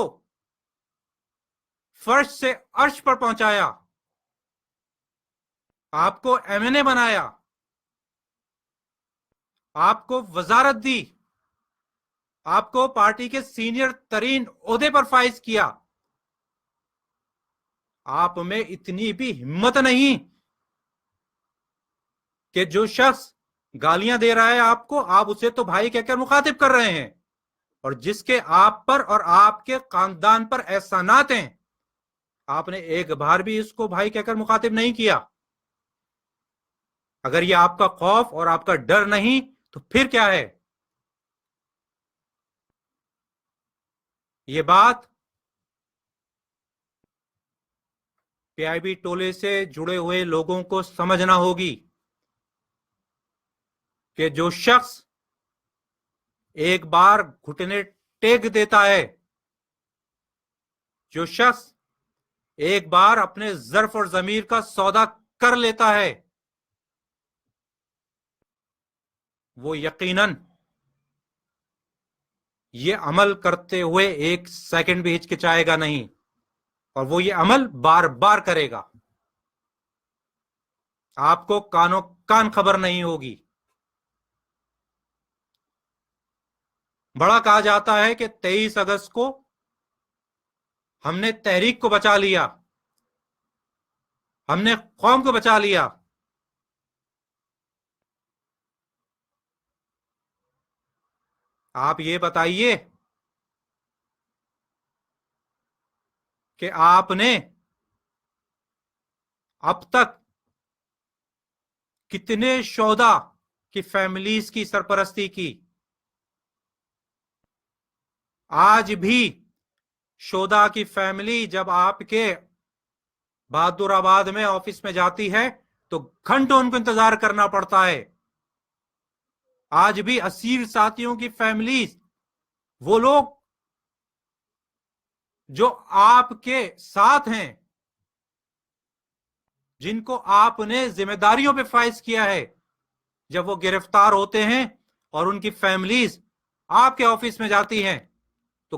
فرش سے عرش پر پہنچایا، آپ کو ایم این اے بنایا، آپ کو وزارت دی، آپ کو پارٹی کے سینئر ترین عہدے پر فائز کیا، آپ میں اتنی بھی ہمت نہیں کہ جو شخص گالیاں دے رہا ہے آپ کو، آپ اسے تو بھائی کہہ کر مخاطب کر رہے ہیں، اور جس کے آپ پر اور آپ کے خاندان پر احسانات ہیں، آپ نے ایک بار بھی اس کو بھائی کہہ کر مخاطب نہیں کیا. اگر یہ آپ کا خوف اور آپ کا ڈر نہیں تو پھر کیا ہے؟ یہ بات پی آئی بی ٹولے سے جڑے ہوئے لوگوں کو سمجھنا ہوگی کہ جو شخص ایک بار گھٹنے ٹیک دیتا ہے، جو شخص ایک بار اپنے ظرف اور ضمیر کا سودا کر لیتا ہے، وہ یقیناً یہ عمل کرتے ہوئے ایک سیکنڈ بھی ہچکچائے گا نہیں، اور وہ یہ عمل بار بار کرے گا. آپ کو کانوں کان خبر نہیں ہوگی. بڑا کہا جاتا ہے کہ 23 اگست کو ہم نے تحریک کو بچا لیا، ہم نے قوم کو بچا لیا. آپ یہ بتائیے کہ آپ نے اب تک کتنے شہداء کی فیملیز کی سرپرستی کی؟ آج بھی شہداء کی فیملی جب آپ کے بہادر آباد میں آفس میں جاتی ہے تو گھنٹوں ان کو انتظار کرنا پڑتا ہے. آج بھی اسیر ساتھیوں کی فیملیز، وہ لوگ جو آپ کے ساتھ ہیں، جن کو آپ نے ذمہ داریوں پہ فائز کیا ہے، جب وہ گرفتار ہوتے ہیں اور ان کی فیملیز آپ کے آفس میں جاتی ہیں تو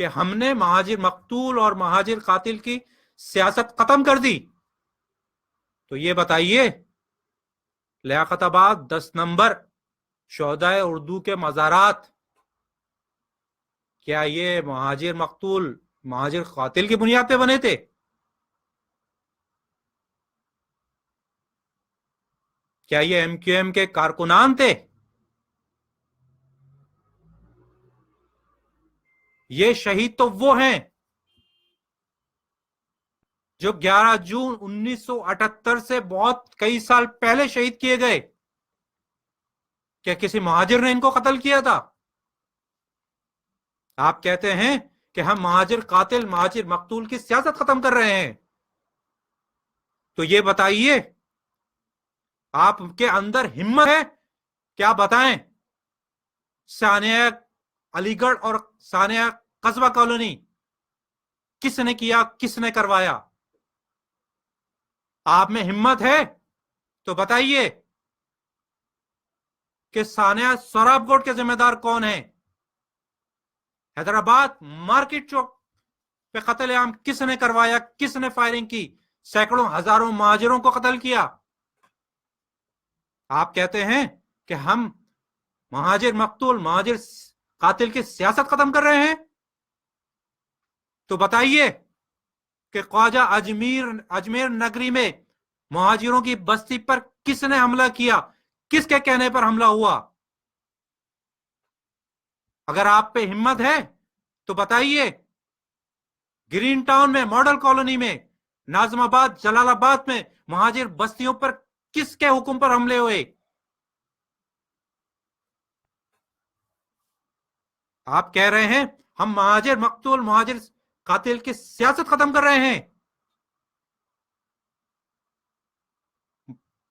کہ ہم نے مہاجر مقتول اور مہاجر قاتل کی سیاست ختم کر دی. تو یہ بتائیے لیاقت آباد 10 نمبر شہدائے اردو کے مزارات کیا یہ مہاجر مقتول مہاجر قاتل کی بنیاد پہ بنے تھے؟ کیا یہ ایم کیو ایم کے کارکنان تھے؟ یہ شہید تو وہ ہیں جو 11 جون 1978 سے بہت کئی سال پہلے شہید کیے گئے. کیا کسی مہاجر نے ان کو قتل کیا تھا؟ آپ کہتے ہیں کہ ہم مہاجر قاتل مہاجر مقتول کی سیاست ختم کر رہے ہیں. تو یہ بتائیے آپ کے اندر ہمت ہے کیا بتائیں ثانیہ علی گڑھ اور ثانیہ قصبہ کالونی کس نے کیا، کس نے کروایا؟ آپ میں ہمت ہے تو بتائیے کہ ثانیہ سوراب کوٹ کے ذمہ دار کون ہیں؟ حیدرآباد مارکیٹ چوک پہ قتل عام کس نے کروایا، کس نے فائرنگ کی، سینکڑوں ہزاروں مہاجروں کو قتل کیا؟ آپ کہتے ہیں کہ ہم مہاجر مقتول مہاجر قاتل کی سیاست ختم کر رہے ہیں. تو بتائیے کہ خواجہ اجمیر نگری میں مہاجروں کی بستی پر کس نے حملہ کیا، کس کے کہنے پر حملہ ہوا؟ اگر آپ پہ ہمت ہے تو بتائیے گرین ٹاؤن میں، ماڈل کالونی میں، ناظم آباد جلال آباد میں مہاجر بستیوں پر کس کے حکم پر حملے ہوئے؟ آپ کہہ رہے ہیں ہم مہاجر مقتول مہاجر قاتل کی سیاست ختم کر رہے ہیں.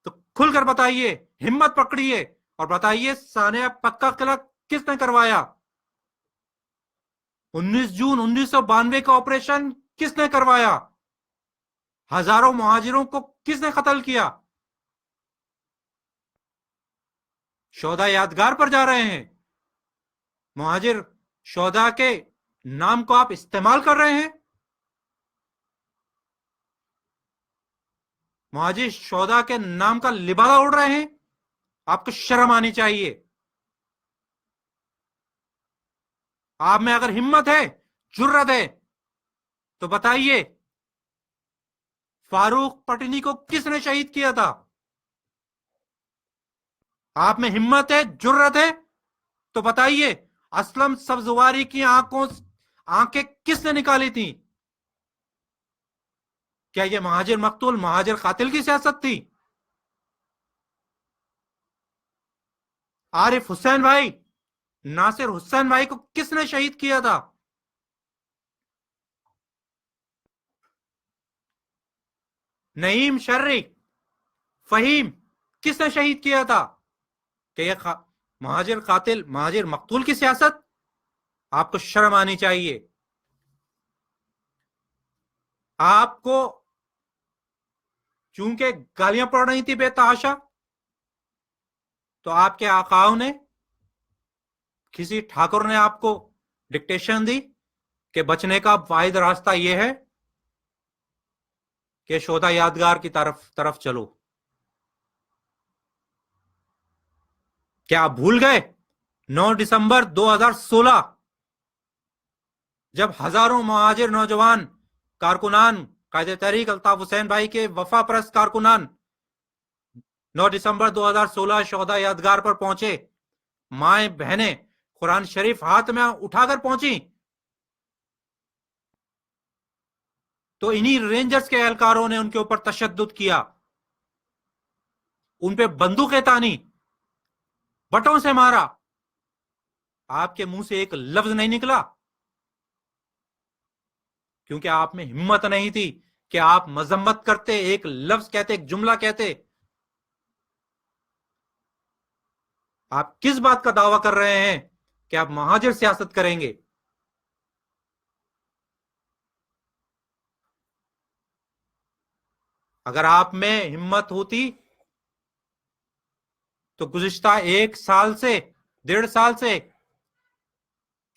تو کھل کر بتائیے، ہمت پکڑیے اور بتائیے ثانیہ پکا قلعہ کس نے کروایا؟ 19 جون 1992 کا آپریشن کس نے کروایا؟ ہزاروں مہاجروں کو کس نے قتل کیا؟ شہداء یادگار پر جا رہے ہیں، مہاجر شہداء کے نام کو آپ استعمال کر رہے ہیں، مہاجر شہداء کے نام کا لبادہ اڑ رہے ہیں. آپ کو شرم آنی چاہیے. آپ میں اگر ہمت ہے، جرت ہے تو بتائیے فاروق پٹنی کو کس نے شہید کیا تھا؟ آپ میں ہمت ہے، جرت ہے تو بتائیے اسلم سبزواری کی آنکھیں کس نے نکالی تھی؟ کیا یہ مہاجر مقتول مہاجر قاتل کی سیاست تھی؟ عارف حسین بھائی، ناصر حسین بھائی کو کس نے شہید کیا تھا؟ نعیم شرری، فہیم کس نے شہید کیا تھا؟ کہ یہ مہاجر قاتل مہاجر مقتول کی سیاست؟ آپ کو شرم آنی چاہیے. آپ کو چونکہ گالیاں پڑ رہی تھی بے تحاشا، تو آپ کے آقاؤں نے کسی ٹھاکر نے آپ کو ڈکٹیشن دی کہ بچنے کا واحد راستہ یہ ہے کہ شہداء یادگار کی طرف چلو. کیا آپ بھول گئے 9 دسمبر 2016 جب ہزاروں مہاجر نوجوان کارکنان قائد تحریک الطاف حسین بھائی کے وفا پرست کارکنان 9 دسمبر 2016 شہداء یادگار پر پہنچے، مائیں بہنیں قرآن شریف ہاتھ میں اٹھا کر پہنچی، تو انہی رینجرز کے اہلکاروں نے ان کے اوپر تشدد کیا، ان پہ بندوقیں تانی، بٹوں سے مارا. آپ کے منہ سے ایک لفظ نہیں نکلا کیونکہ آپ میں ہمت نہیں تھی کہ آپ مذمت کرتے، ایک لفظ کہتے، ایک جملہ کہتے. آپ کس بات کا دعویٰ کر رہے ہیں کہ آپ مہاجر سیاست کریں گے؟ اگر آپ میں ہمت ہوتی تو گزشتہ 1 سال سے 1.5 سال سے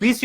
20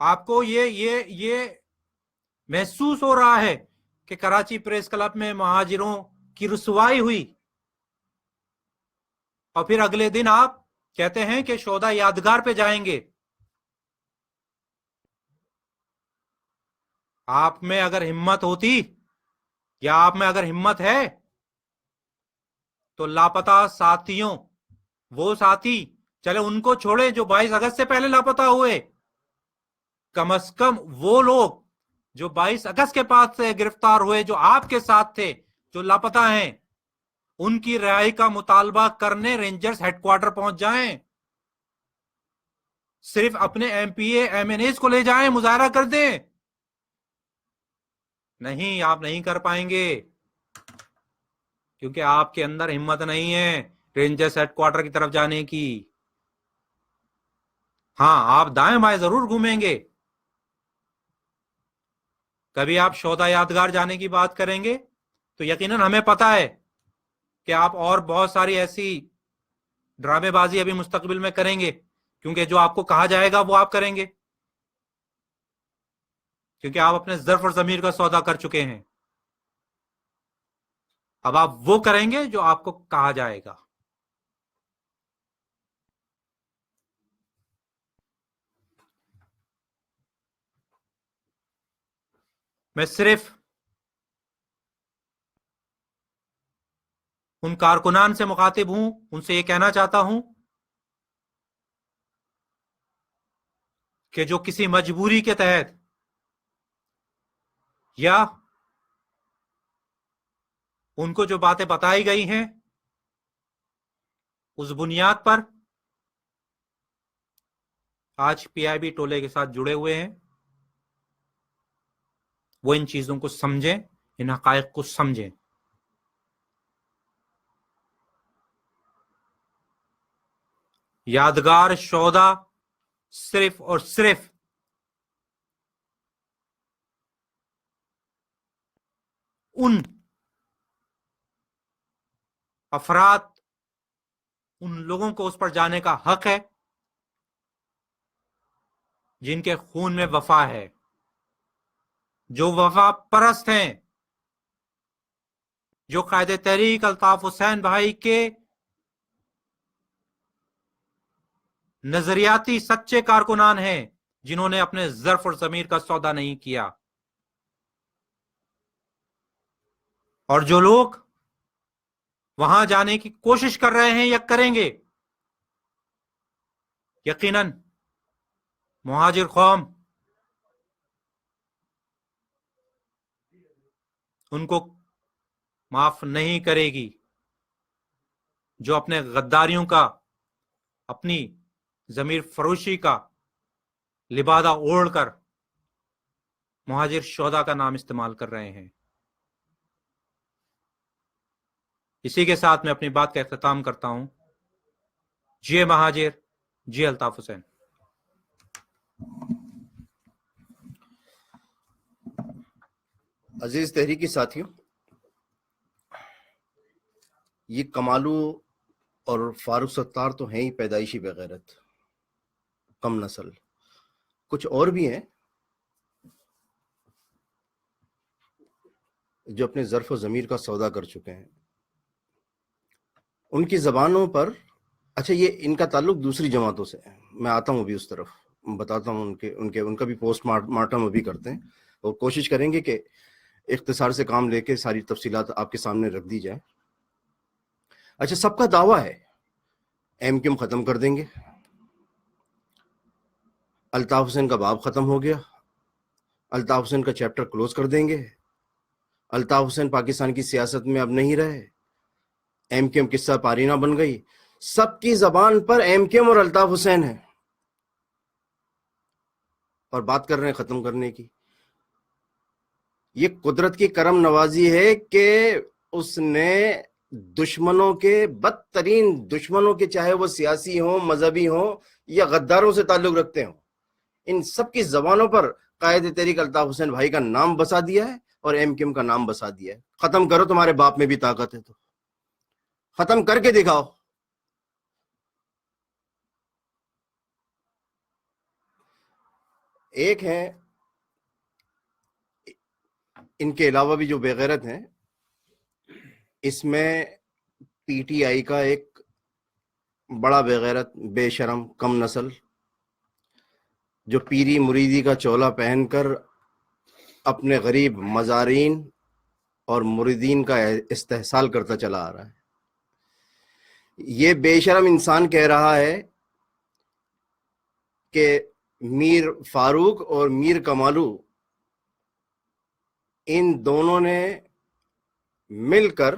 آپ کو یہ محسوس ہو رہا ہے کہ کراچی پریس کلب میں مہاجروں کی رسوائی ہوئی اور پھر اگلے دن آپ کہتے ہیں کہ شہداء یادگار پہ جائیں گے. آپ میں اگر ہمت ہوتی یا آپ میں اگر ہمت ہے تو لاپتہ ساتھیوں، وہ ساتھی چلے ان کو چھوڑے جو 22 اگست سے پہلے لاپتہ ہوئے، کم از کم وہ لوگ جو 22 اگست کے بعد سے گرفتار ہوئے، جو آپ کے ساتھ تھے، جو لاپتہ ہیں، ان کی رہائی کا مطالبہ کرنے رینجرز ہیڈ کوارٹر پہنچ جائیں. صرف اپنے M P A M N As کو لے جائیں، مظاہرہ کر دیں. نہیں، آپ نہیں کر پائیں گے کیونکہ آپ کے اندر ہمت نہیں ہے رینجرز ہیڈ کوارٹر کی طرف جانے کی. ہاں، آپ دائیں بائیں ضرور گھومیں گے. کبھی آپ شہداء یادگار جانے کی بات کریں گے تو یقیناً ہمیں پتا ہے کہ آپ اور بہت ساری ایسی ڈرامے بازی ابھی مستقبل میں کریں گے، کیونکہ جو آپ کو کہا جائے گا وہ آپ کریں گے، کیونکہ آپ اپنے ظرف اور ضمیر کا سودا کر چکے ہیں. اب آپ وہ کریں گے جو آپ کو کہا جائے گا. میں صرف ان کارکنان سے مخاطب ہوں، ان سے یہ کہنا چاہتا ہوں کہ جو کسی مجبوری کے تحت یا ان کو جو باتیں بتائی گئی ہیں اس بنیاد پر آج پی آئی بی ٹولے کے ساتھ جڑے ہوئے ہیں، وہ ان چیزوں کو سمجھیں، ان حقائق کو سمجھیں. یادگار شہداء صرف اور صرف ان افراد، ان لوگوں کو اس پر جانے کا حق ہے جن کے خون میں وفا ہے، جو وفا پرست ہیں، جو قائد تحریک الطاف حسین بھائی کے نظریاتی سچے کارکنان ہیں، جنہوں نے اپنے ظرف اور ضمیر کا سودا نہیں کیا. اور جو لوگ وہاں جانے کی کوشش کر رہے ہیں یا کریں گے، یقیناً مہاجر قوم ان کو معاف نہیں کرے گی جو اپنے غداریوں کا، اپنی ضمیر فروشی کا لبادہ اوڑھ کر مہاجر شہداء کا نام استعمال کر رہے ہیں. اسی کے ساتھ میں اپنی بات کا اختتام کرتا ہوں. جی مہاجر، جی الطاف حسین. عزیز تحریکی ساتھیوں، یہ کمالو اور فاروق ستار تو ہیں ہی پیدائشی بغیرت، کم نسل. کچھ اور بھی ہیں جو اپنے ظرف و ضمیر کا سودا کر چکے ہیں. ان کی زبانوں پر، اچھا یہ ان کا تعلق دوسری جماعتوں سے ہے، میں آتا ہوں ابھی اس طرف، بتاتا ہوں ان کا بھی پوسٹ مارٹم ابھی کرتے ہیں اور کوشش کریں گے کہ اختصار سے کام لے کے ساری تفصیلات آپ کے سامنے رکھ دی جائیں. اچھا، سب کا دعویٰ ہے ایم کیو ایم ختم کر دیں گے، الطاف حسین کا باب ختم ہو گیا، الطاف حسین کا چیپٹر کلوز کر دیں گے، الطاف حسین پاکستان کی سیاست میں اب نہیں رہے، ایم کیو ایم قصہ پارینہ بن گئی. سب کی زبان پر ایم کیو ایم اور الطاف حسین ہے اور بات کر رہے ہیں ختم کرنے کی. یہ قدرت کی کرم نوازی ہے کہ اس نے دشمنوں کے، بدترین دشمنوں کے، چاہے وہ سیاسی ہوں، مذہبی ہوں یا غداروں سے تعلق رکھتے ہوں، ان سب کی زبانوں پر قائد تحریک الطاف حسین بھائی کا نام بسا دیا ہے اور ایم کیو ایم کا نام بسا دیا ہے. ختم کرو، تمہارے باپ میں بھی طاقت ہے تو ختم کر کے دکھاؤ. ایک ہیں ان کے علاوہ بھی جو بے غیرت ہیں، اس میں پی ٹی آئی کا ایک بڑا بے غیرت، بے شرم، کم نسل، جو پیری مریدی کا چولا پہن کر اپنے غریب مزارین اور مریدین کا استحصال کرتا چلا آ رہا ہے۔ یہ بے شرم انسان کہہ رہا ہے کہ میر فاروق اور میر کمالو ان دونوں نے مل کر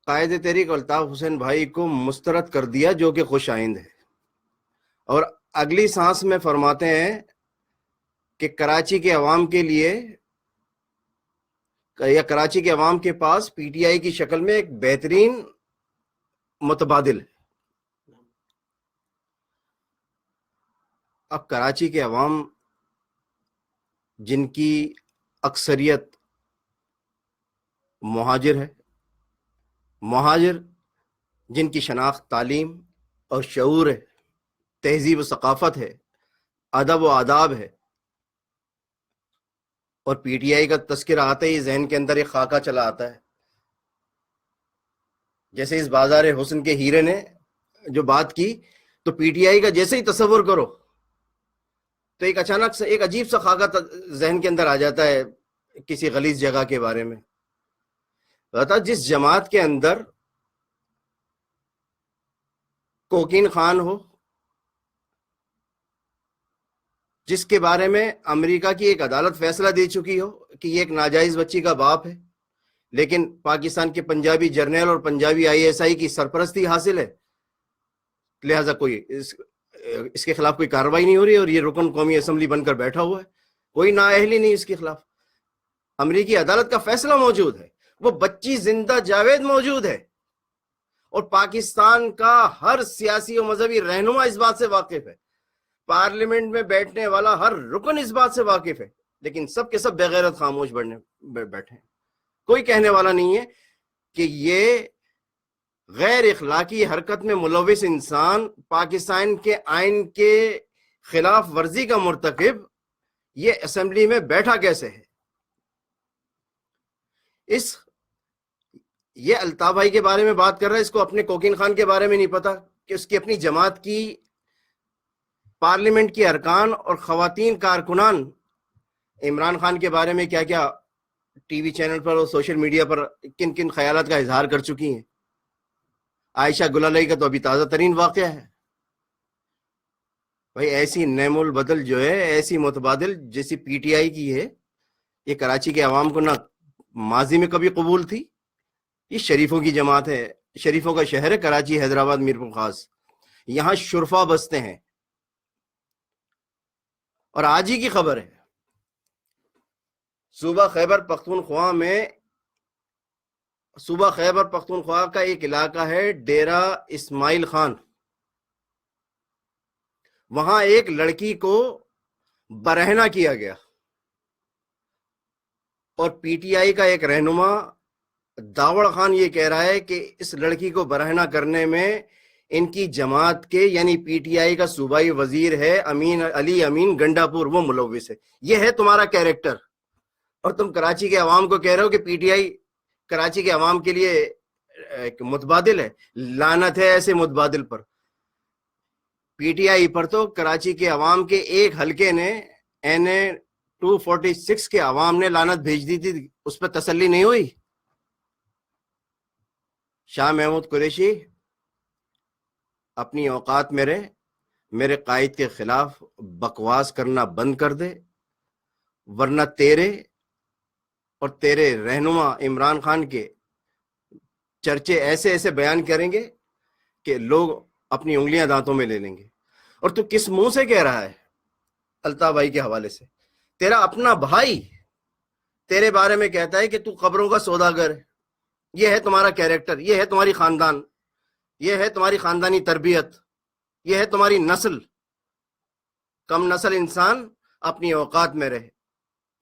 قائد تحریک الطاف حسین بھائی کو مسترد کر دیا، جو کہ خوش آئند ہے، اور اگلی سانس میں فرماتے ہیں کہ کراچی کے عوام کے لیے یا کراچی کے عوام کے پاس پی ٹی آئی کی شکل میں ایک بہترین متبادل ہے۔ اب کراچی کے عوام جن کی اکثریت مہاجر ہے، مہاجر جن کی شناخت تعلیم اور شعور ہے، تہذیب و ثقافت ہے، ادب و آداب ہے، اور پی ٹی آئی کا تذکرہ آتے ہی ذہن کے اندر ایک خاکہ چلا آتا ہے، جیسے اس بازار حسن کے ہیرے نے جو بات کی، تو پی ٹی آئی کا جیسے ہی تصور کرو تو ایک اچانک سے ایک عجیب سا خاکہ ذہن کے اندر آ جاتا ہے کسی غلیظ جگہ کے بارے میں۔ بتا، جس جماعت کے اندر کوکین خان ہو، جس کے بارے میں امریکہ کی ایک عدالت فیصلہ دے چکی ہو کہ یہ ایک ناجائز بچی کا باپ ہے، لیکن پاکستان کے پنجابی جرنیل اور پنجابی آئی ایس آئی کی سرپرستی حاصل ہے، لہٰذا کوئی اس کے خلاف کوئی کارروائی نہیں ہو رہی، اور یہ رکن قومی اسمبلی بن کر بیٹھا ہوا ہے، کوئی نااہلی نہیں اس کے خلاف، امریکی عدالت کا فیصلہ موجود ہے، وہ بچی زندہ جاوید موجود ہے، اور پاکستان کا ہر سیاسی و مذہبی رہنما اس بات سے واقف ہے، پارلیمنٹ میں بیٹھنے والا ہر رکن اس بات سے واقف ہے، لیکن سب کے سب بغیرت خاموش بیٹھے ہیں۔ کوئی کہنے والا نہیں ہے کہ یہ غیر اخلاقی حرکت میں ملوث انسان، پاکستان کے آئین کے خلاف ورزی کا مرتکب، یہ اسمبلی میں بیٹھا کیسے ہے۔ یہ الطاف بھائی کے بارے میں بات کر رہا ہے، اس کو اپنے کوکین خان کے بارے میں نہیں پتا کہ اس کی اپنی جماعت کی پارلیمنٹ کے ارکان اور خواتین کارکنان عمران خان کے بارے میں کیا کیا ٹی وی چینل پر اور سوشل میڈیا پر کن کن خیالات کا اظہار کر چکی ہیں۔ عائشہ گل علیہ کا تو ابھی تازہ ترین واقعہ ہے۔ بھائی ایسی نعم البدل جو ہے، ایسی متبادل جیسی پی ٹی آئی کی ہے، یہ کراچی کے عوام کو نہ ماضی میں کبھی قبول تھی۔ یہ شریفوں کی جماعت ہے، شریفوں کا شہر ہے کراچی، حیدرآباد، میرپور خاص، یہاں شرفا بستے ہیں۔ اور آج ہی کی خبر ہے، صوبہ خیبر پختونخوا کا ایک علاقہ ہے ڈیرہ اسماعیل خان، وہاں ایک لڑکی کو برہنہ کیا گیا، اور پی ٹی آئی کا ایک رہنما داوڑ خان یہ کہہ رہا ہے کہ اس لڑکی کو برہنہ کرنے میں ان کی جماعت کے یعنی پی ٹی آئی کا صوبائی وزیر ہے علی امین گنڈا پور، وہ ملوث ہے۔ یہ ہے تمہارا کیریکٹر، اور تم کراچی کے عوام کو کہہ رہے ہو کہ پی ٹی آئی کراچی کے عوام کے لیے ایک متبادل ہے۔ لعنت ہے ایسے متبادل پر۔ پی ٹی آئی پر تو کراچی کے عوام کے ایک حلقے نے NA 246 کے عوام نے لعنت بھیج دی تھی، اس پہ تسلی نہیں ہوئی۔ شاہ محمود قریشی اپنی اوقات میں رہ، میرے قائد کے خلاف بکواس کرنا بند کر دے، ورنہ تیرے اور تیرے رہنما عمران خان کے چرچے ایسے ایسے بیان کریں گے کہ لوگ اپنی انگلیاں دانتوں میں لے لیں گے۔ اور تو کس منہ سے کہہ رہا ہے الطاف بھائی کے حوالے سے؟ تیرا اپنا بھائی تیرے بارے میں کہتا ہے کہ تو قبروں کا سوداگر ہے۔ یہ ہے تمہارا کیریکٹر، یہ ہے تمہاری خاندان، یہ ہے تمہاری خاندانی تربیت، یہ ہے تمہاری نسل۔ کم نسل انسان اپنی اوقات میں رہے،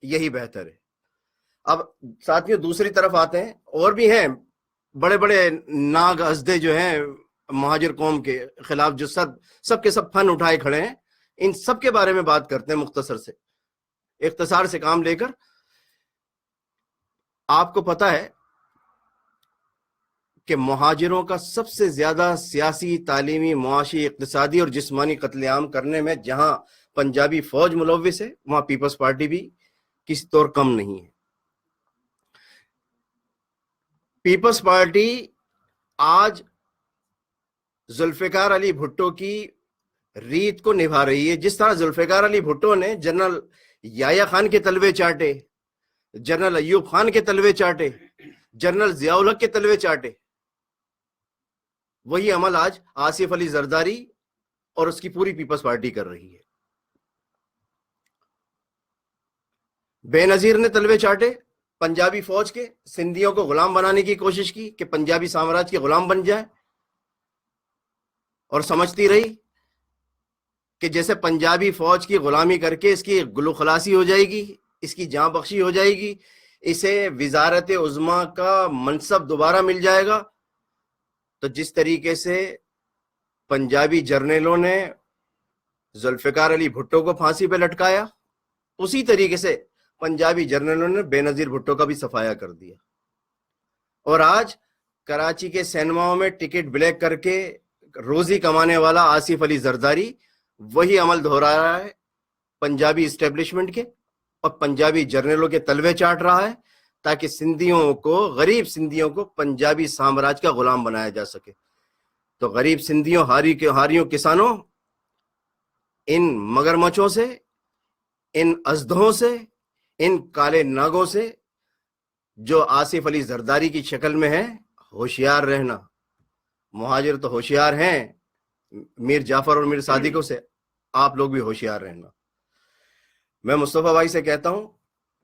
یہی بہتر ہے۔ اب ساتھیوں دوسری طرف آتے ہیں، اور بھی ہیں بڑے بڑے ناگ ازدے جو ہیں مہاجر قوم کے خلاف جو سب کے سب فن اٹھائے کھڑے ہیں، ان سب کے بارے میں بات کرتے ہیں مختصر سے، اختصار سے کام لے کر۔ آپ کو پتا ہے کہ مہاجروں کا سب سے زیادہ سیاسی، تعلیمی، معاشی، اقتصادی اور جسمانی قتل عام کرنے میں جہاں پنجابی فوج ملوث ہے، وہاں پیپلز پارٹی بھی کسی طور کم نہیں ہے۔ پیپلز پارٹی آج ذوالفقار علی بھٹو کی ریت کو نبھا رہی ہے۔ جس طرح ذوالفقار علی بھٹو نے جنرل یحییٰ خان کے تلوے چاٹے، جنرل ایوب خان کے تلوے چاٹے، جنرل ضیاء الحق کے تلوے چاٹے، وہی عمل آج آصف علی زرداری اور اس کی پوری پیپلز پارٹی کر رہی ہے۔ بے نظیر نے تلوے چاٹے پنجابی فوج کے، سندھیوں کو غلام بنانے کی کوشش کی کہ پنجابی سامراج کے غلام بن جائیں، اور سمجھتی رہی کہ جیسے پنجابی فوج کی غلامی کر کے اس کی گلو خلاصی ہو جائے گی، اس کی جاں بخشی ہو جائے گی، اسے وزارت عظمیٰ کا منصب دوبارہ مل جائے گا۔ تو جس طریقے سے پنجابی جرنیلوں نے ذوالفقار علی بھٹو کو پھانسی پہ لٹکایا، اسی طریقے سے پنجابی جرنیلوں نے بے نظیر بھٹو کا بھی صفایا کر دیا۔ اور آج کراچی کے سینماؤں میں ٹکٹ بلیک کر کے روزی کمانے والا آصف علی زرداری وہی عمل دہرا رہا ہے پنجابی اسٹیبلشمنٹ کے، اور پنجابی جرنیلوں کے تلوے چاٹ رہا ہے تاکہ سندھیوں کو، غریب سندھیوں کو پنجابی سامراج کا غلام بنایا جا سکے۔ تو غریب سندھیوں، ہاریوں کسانوں، ان مگرمچھوں سے، ان ازدہوں سے، ان کالے ناگوں سے جو آصف علی زرداری کی شکل میں ہے، ہوشیار رہنا۔ مہاجر تو ہوشیار ہیں، میر جعفر اور میر صادقوں سے آپ لوگ بھی ہوشیار رہنا۔ میں مصطفیٰ بھائی سے کہتا ہوں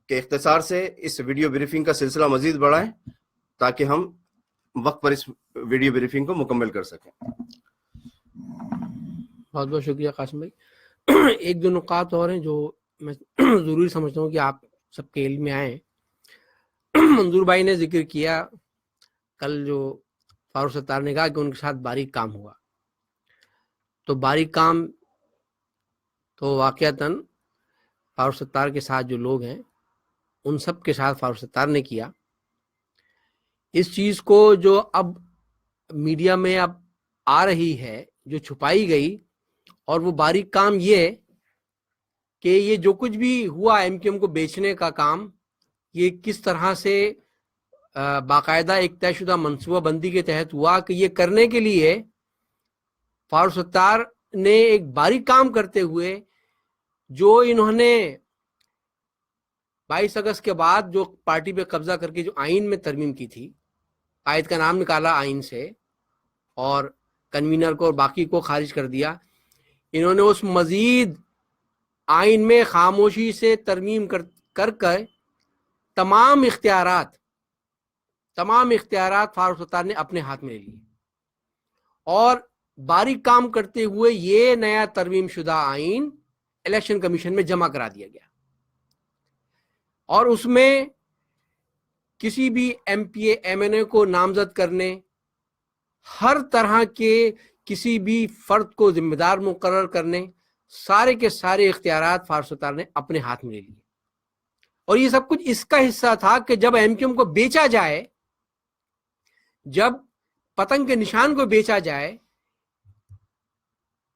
کہ اختصار سے اس ویڈیو بریفنگ کا سلسلہ مزید بڑھائیں تاکہ ہم وقت پر اس ویڈیو بریفنگ کو مکمل کر سکیں۔ بہت بہت شکریہ قاسم بھائی۔ ایک دو نکات اور ہیں جو میں ضروری سمجھتا ہوں کہ آپ سب کے علم میں آئیں۔ منظور بھائی نے ذکر کیا کل جو فاروق ستار نے کہا کہ ان کے ساتھ باریک کام ہوا، تو باریک کام تو واقعتاً فاروق ستار کے ساتھ جو لوگ ہیں ان سب کے ساتھ فاروق ستار نے کیا۔ اس چیز کو جو اب میڈیا میں اب آ رہی ہے، جو چھپائی گئی، اور وہ باریک کام یہ کہ یہ جو کچھ بھی ہوا ایم کیو ایم کو بیچنے کا کام، یہ کس طرح سے باقاعدہ ایک طے شدہ منصوبہ بندی کے تحت ہوا کہ یہ کرنے کے لیے فاروق ستار نے ایک باریک کام کرتے ہوئے جو انہوں نے 22 اگست کے بعد جو پارٹی پہ قبضہ کر کے جو آئین میں ترمیم کی تھی، قائد کا نام نکالا آئین سے اور کنوینر کو اور باقی کو خارج کر دیا، انہوں نے اس مزید آئین میں خاموشی سے ترمیم کر تمام اختیارات فاروق ستار نے اپنے ہاتھ میں لے لیے، اور باریک کام کرتے ہوئے یہ نیا ترمیم شدہ آئین الیکشن کمیشن میں جمع کرا دیا گیا، اور اس میں کسی بھی M P A M N A کو نامزد کرنے، ہر طرح کے کسی بھی فرد کو ذمہ دار مقرر کرنے، سارے کے سارے اختیارات فاروق ستار نے اپنے ہاتھ میں لے لیے۔ اور یہ سب کچھ اس کا حصہ تھا کہ جب ایم کیو ایم کو بیچا جائے، جب پتنگ کے نشان کو بیچا جائے،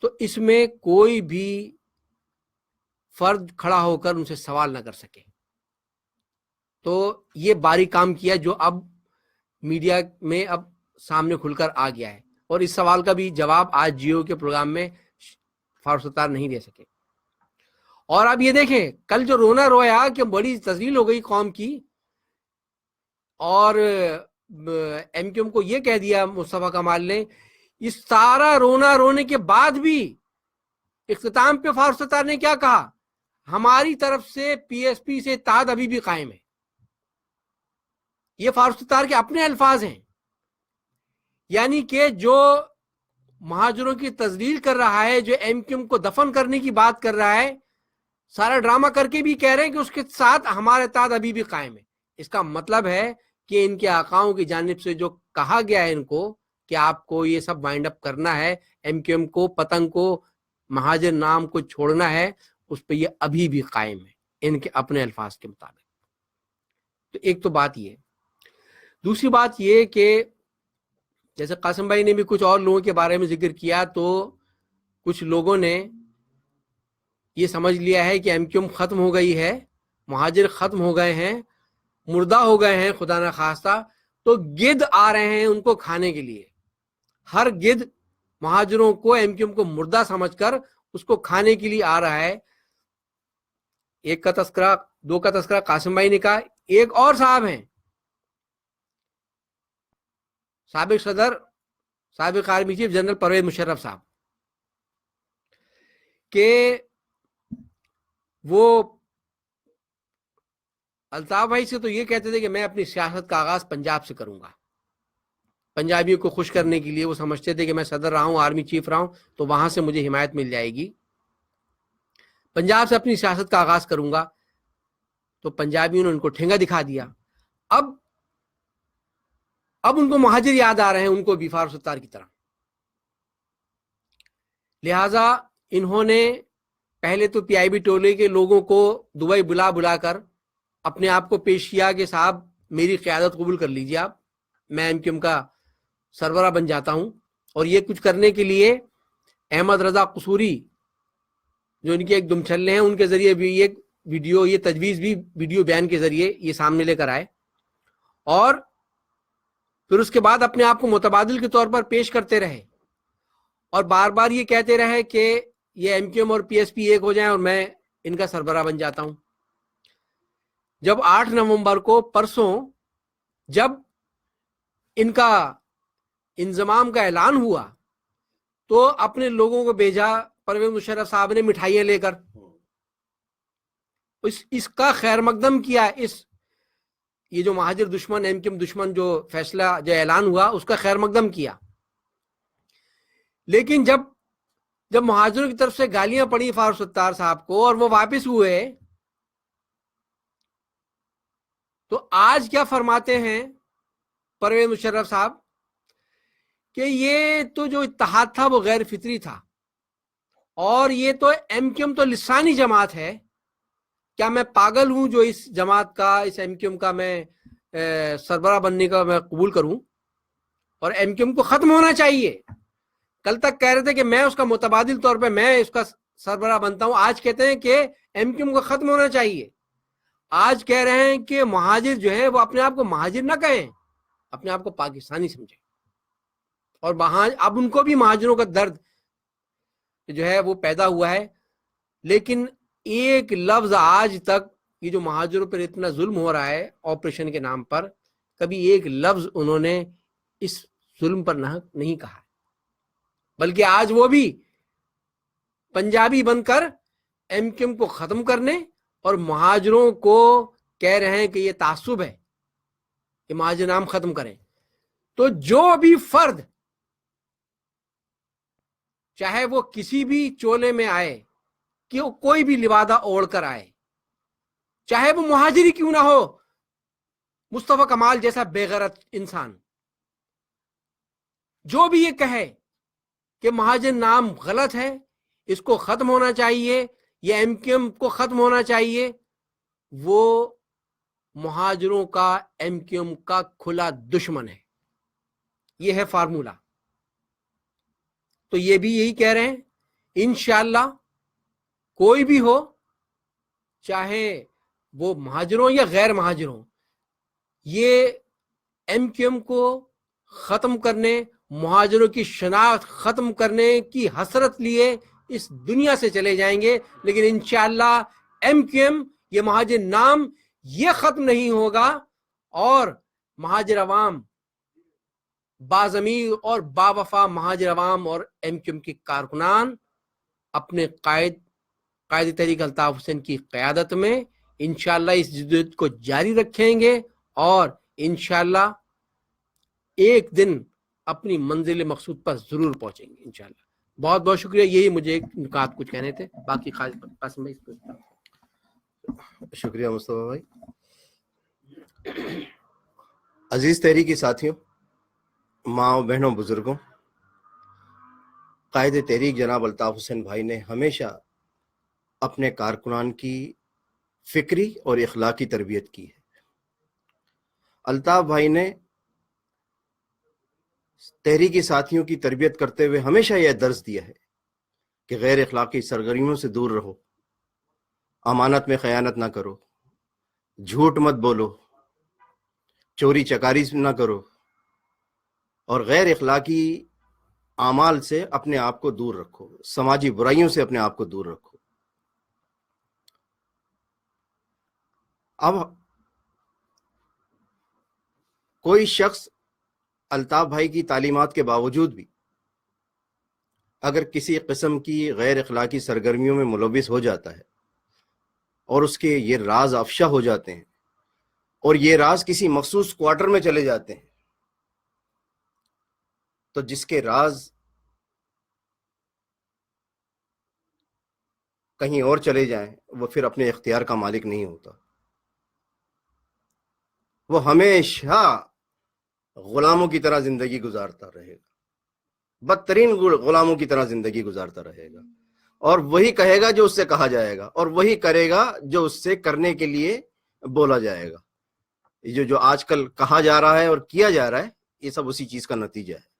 تو اس میں کوئی بھی فرد کھڑا ہو کر ان سے سوال نہ کر سکے۔ تو یہ باریک کام کیا جو اب میڈیا میں اب سامنے کھل کر آ گیا ہے، اور اس سوال کا بھی جواب آج جیو کے پروگرام میں فاروق ستار نہیں دے سکے۔ اور اب یہ دیکھیں کل جو رونا رویا کہ بڑی تذلیل ہو گئی قوم کی، اور ایم کیو ایم کو یہ کہہ دیا مصطفیٰ کمال نے، اس سارا رونا رونے کے بعد بھی اختتام پہ فاروق ستار نے کیا کہا؟ ہماری طرف سے پی ایس پی سے اتحاد ابھی بھی قائم ہے۔ یہ فاروق ستار کے اپنے الفاظ ہیں، یعنی کہ جو مہاجروں کی تذلیل کر رہا ہے، جو ایم کیو ایم کو دفن کرنے کی بات کر رہا ہے، سارا ڈرامہ کر کے بھی کہہ رہے ہیں کہ اس کے ساتھ ہمارا اتحاد ابھی بھی قائم ہے۔ اس کا مطلب ہے کہ ان کے آقاؤں کی جانب سے جو کہا گیا ہے ان کو کہ آپ کو یہ سب وائنڈ اپ کرنا ہے, MQM کو, پتنگ کو, مہاجر نام کو چھوڑنا ہے, اس پہ یہ ابھی بھی قائم ہے ان کے اپنے الفاظ کے مطابق. تو ایک تو بات یہ. دوسری بات یہ کہ جیسے قاسم بھائی نے بھی کچھ اور لوگوں کے بارے میں ذکر کیا, تو کچھ لوگوں نے یہ سمجھ لیا ہے کہ MQM ختم ہو گئی ہے, مہاجر ختم ہو گئے ہیں, مردہ ہو گئے ہیں خدا نہ خواستہ, تو گدھ آ رہے ہیں ان کو کھانے کے لیے. ہر گدھ مہاجروں کو, MQM کو مردہ سمجھ کر اس کو کھانے کے لیے آ رہا ہے. ایک کا تذکرہ, دو کا تذکرہ قاسم بھائی نے کہا. ایک اور صاحب ہیں, سابق صدر, سابق army chief general Pervez Musharraf صاحب, کہ وہ الطاف بھائی سے تو یہ کہتے تھے کہ میں اپنی سیاست کا آغاز پنجاب سے کروں گا. پنجابیوں کو خوش کرنے کے لیے وہ سمجھتے تھے کہ میں صدر رہا ہوں, آرمی چیف رہا ہوں, تو وہاں سے مجھے حمایت مل جائے گی. پنجاب سے اپنی سیاست کا آغاز کروں گا. تو پنجابیوں نے ان کو ٹھینگا دکھا دیا. اب ان کو مہاجر یاد آ رہے ہیں, ان کو بھی فاروق ستار کی طرح. لہذا انہوں نے پہلے تو PIB ٹولے کے لوگوں کو دبئی بلا کر اپنے آپ کو پیش کیا کہ صاحب میری قیادت قبول کر لیجیے آپ, میں MQM کا سربراہ بن جاتا ہوں. اور یہ کچھ کرنے کے لیے احمد رضا قصوری جو ان کے ایک دم چھلے ہیں, ان کے ذریعے بھی ایک ویڈیو, یہ تجویز بھی ویڈیو بیان کے ذریعے یہ سامنے لے کر آئے, اور پھر اس کے بعد اپنے آپ کو متبادل کے طور پر پیش کرتے رہے, اور بار بار یہ کہتے رہے کہ یہ MQM اور PSP ایک ہو جائیں اور میں ان کا سربراہ بن جاتا ہوں. جب 8 نومبر کو پرسوں جب ان کا انضمام کا اعلان ہوا تو اپنے لوگوں کو بھیجا پرویز مشرف صاحب نے مٹھائیاں لے کر, اس کا خیر مقدم کیا. یہ جو مہاجر دشمن, MQM دشمن جو فیصلہ جو اعلان ہوا اس کا خیر مقدم کیا. لیکن جب مہاجروں کی طرف سے گالیاں پڑی فاروق ستار صاحب کو اور وہ واپس ہوئے, تو آج کیا فرماتے ہیں پرویز مشرف صاحب کہ یہ تو جو اتحاد تھا وہ غیر فطری تھا, اور یہ تو MQM تو لسانی جماعت ہے. کیا میں پاگل ہوں جو اس جماعت کا, اس MQM کا میں سربراہ بننے کا میں قبول کروں, اور MQM کو ختم ہونا چاہیے. کل تک کہہ رہے تھے کہ میں اس کا متبادل طور پہ میں اس کا سربراہ بنتا ہوں, آج کہتے ہیں کہ MQM کو ختم ہونا چاہیے. آج کہہ رہے ہیں کہ مہاجر جو ہے وہ اپنے آپ کو مہاجر نہ کہیں, اپنے آپ کو پاکستانی سمجھیں. اور وہاں اب ان کو بھی مہاجروں کا درد جو ہے وہ پیدا ہوا ہے. لیکن ایک لفظ آج تک یہ جو مہاجروں پر اتنا ظلم ہو رہا ہے آپریشن کے نام پر, کبھی ایک لفظ انہوں نے اس ظلم پر نہیں کہا, بلکہ آج وہ بھی پنجابی بن کر MQM کو ختم کرنے اور مہاجروں کو کہہ رہے ہیں کہ یہ تعصب ہے کہ مہاجر نام ختم کریں. تو جو بھی فرد چاہے وہ کسی بھی چولے میں آئے, کہ کوئی بھی لبادہ اوڑھ کر آئے, چاہے وہ مہاجری کیوں نہ ہو, مصطفیٰ کمال جیسا بے غیرت انسان, جو بھی یہ کہے کہ مہاجر نام غلط ہے, اس کو ختم ہونا چاہیے, یہ MQM کو ختم ہونا چاہیے, وہ مہاجروں کا MQM کا کھلا دشمن ہے. یہ ہے فارمولہ. تو یہ بھی یہی کہہ رہے ہیں انشاءاللہ کوئی بھی ہو, چاہے وہ مہاجروں یا غیر مہاجروں, یہ MQM کو ختم کرنے, مہاجروں کی شناخت ختم کرنے کی حسرت لیے اس دنیا سے چلے جائیں گے. لیکن انشاءاللہ MQM, یہ مہاجر نام یہ ختم نہیں ہوگا, اور مہاجر عوام, باضمیر اور باوفا مہاجر عوام اور MQM کے کارکنان اپنے قائد تحریک الطاف حسین کی قیادت میں انشاءاللہ اس جدوجہد کو جاری رکھیں گے, اور انشاءاللہ ایک دن اپنی منزل مقصود پر ضرور پہنچیں گے انشاءاللہ. بہت بہت شکریہ. یہی مجھے ایک نکات کچھ کہنے تھے, باقی قاسم بھائی. شکریہ مصطفیٰ بھائی. عزیز تحریکی ساتھیوں, ماں بہنوں بزرگوں، قائد تحریک جناب الطاف حسین بھائی نے ہمیشہ اپنے کارکنان کی فکری اور اخلاقی تربیت کی ہے۔ الطاف بھائی نے تحریکی ساتھیوں کی تربیت کرتے ہوئے ہمیشہ یہ درس دیا ہے کہ غیر اخلاقی سرگرمیوں سے دور رہو، امانت میں خیانت نہ کرو، جھوٹ مت بولو، چوری چکاری نہ کرو، اور غیر اخلاقی اعمال سے اپنے آپ کو دور رکھو، سماجی برائیوں سے اپنے آپ کو دور رکھو۔ اب کوئی شخص الطاف بھائی کی تعلیمات کے باوجود بھی اگر کسی قسم کی غیر اخلاقی سرگرمیوں میں ملوث ہو جاتا ہے اور اس کے یہ راز افشا ہو جاتے ہیں اور یہ راز کسی مخصوص کوارٹر میں چلے جاتے ہیں، تو جس کے راز کہیں اور چلے جائیں وہ پھر اپنے اختیار کا مالک نہیں ہوتا، وہ ہمیشہ غلاموں کی طرح زندگی گزارتا رہے گا، بدترین غلاموں کی طرح زندگی گزارتا رہے گا، اور وہی کہے گا جو اس سے کہا جائے گا، اور وہی کرے گا جو اس سے کرنے کے لیے بولا جائے گا۔ جو آج کل کہا جا رہا ہے اور کیا جا رہا ہے، یہ سب اسی چیز کا نتیجہ ہے۔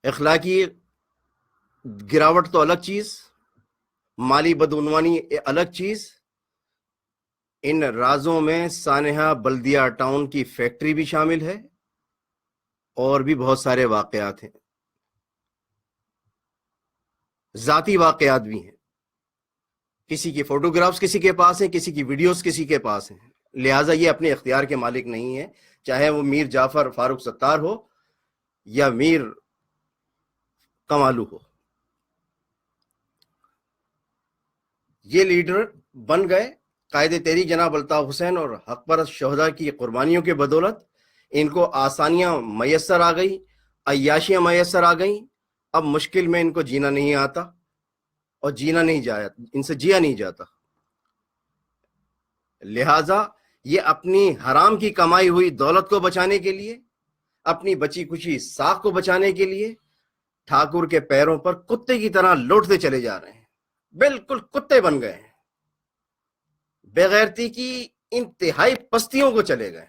اخلاقی گراوٹ تو الگ چیز، مالی بدعنوانی الگ چیز، ان رازوں میں سانحہ بلدیہ ٹاؤن کی فیکٹری بھی شامل ہے اور بھی بہت سارے واقعات ہیں، ذاتی واقعات بھی ہیں۔ کسی کی فوٹوگرافز کسی کے پاس ہیں، کسی کی ویڈیوز کسی کے پاس ہیں، لہٰذا یہ اپنے اختیار کے مالک نہیں ہے، چاہے وہ میر جعفر فاروق ستار ہو یا میر کمالو ہو۔ یہ لیڈر بن گئے قائد تحریک جناب الطاف حسین اور حق پرست شہداء کی قربانیوں کے بدولت۔ ان کو آسانیاں میسر آ گئی، عیاشیاں میسر آ گئیں، اب مشکل میں ان کو جینا نہیں آتا اور جینا نہیں جایا، ان سے جیا نہیں جاتا، لہٰذا یہ اپنی حرام کی کمائی ہوئی دولت کو بچانے کے لیے، اپنی بچی کچی ساکھ کو بچانے کے لیے ٹھاکر کے پیروں پر کتے کی طرح لوٹتے چلے جا رہے ہیں، بالکل کتے بن گئے ہیں، بےغیرتی کی انتہائی پستیوں کو چلے گئے۔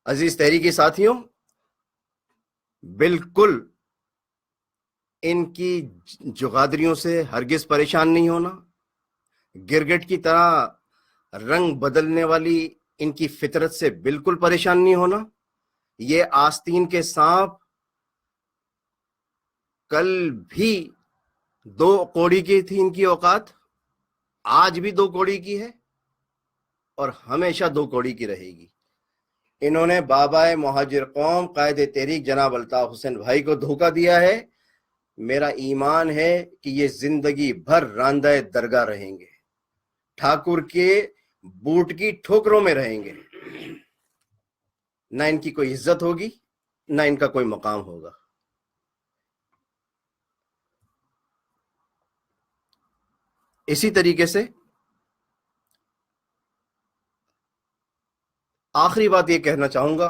عزیز تحریکی ساتھیوں، بالکل ان کی جغادریوں سے ہرگز پریشان نہیں ہونا، گرگٹ کی طرح رنگ بدلنے والی ان کی فطرت سے بالکل پریشان نہیں ہونا۔ یہ آستین کے سانپ کل بھی 2 کوڑی کی تھی ان کی اوقات، آج بھی 2 کوڑی کی ہے اور ہمیشہ 2 کوڑی کی رہے گی۔ انہوں نے بابا مہاجر قوم قائد تحریک جناب الطاف حسین بھائی کو دھوکہ دیا ہے۔ میرا ایمان ہے کہ یہ زندگی بھر راندہ درگاہ رہیں گے، ٹھاکر کے بوٹ کی ٹھوکروں میں رہیں گے، نہ ان کی کوئی عزت ہوگی نہ ان کا کوئی مقام ہوگا۔ اسی طریقے سے آخری بات یہ کہنا چاہوں گا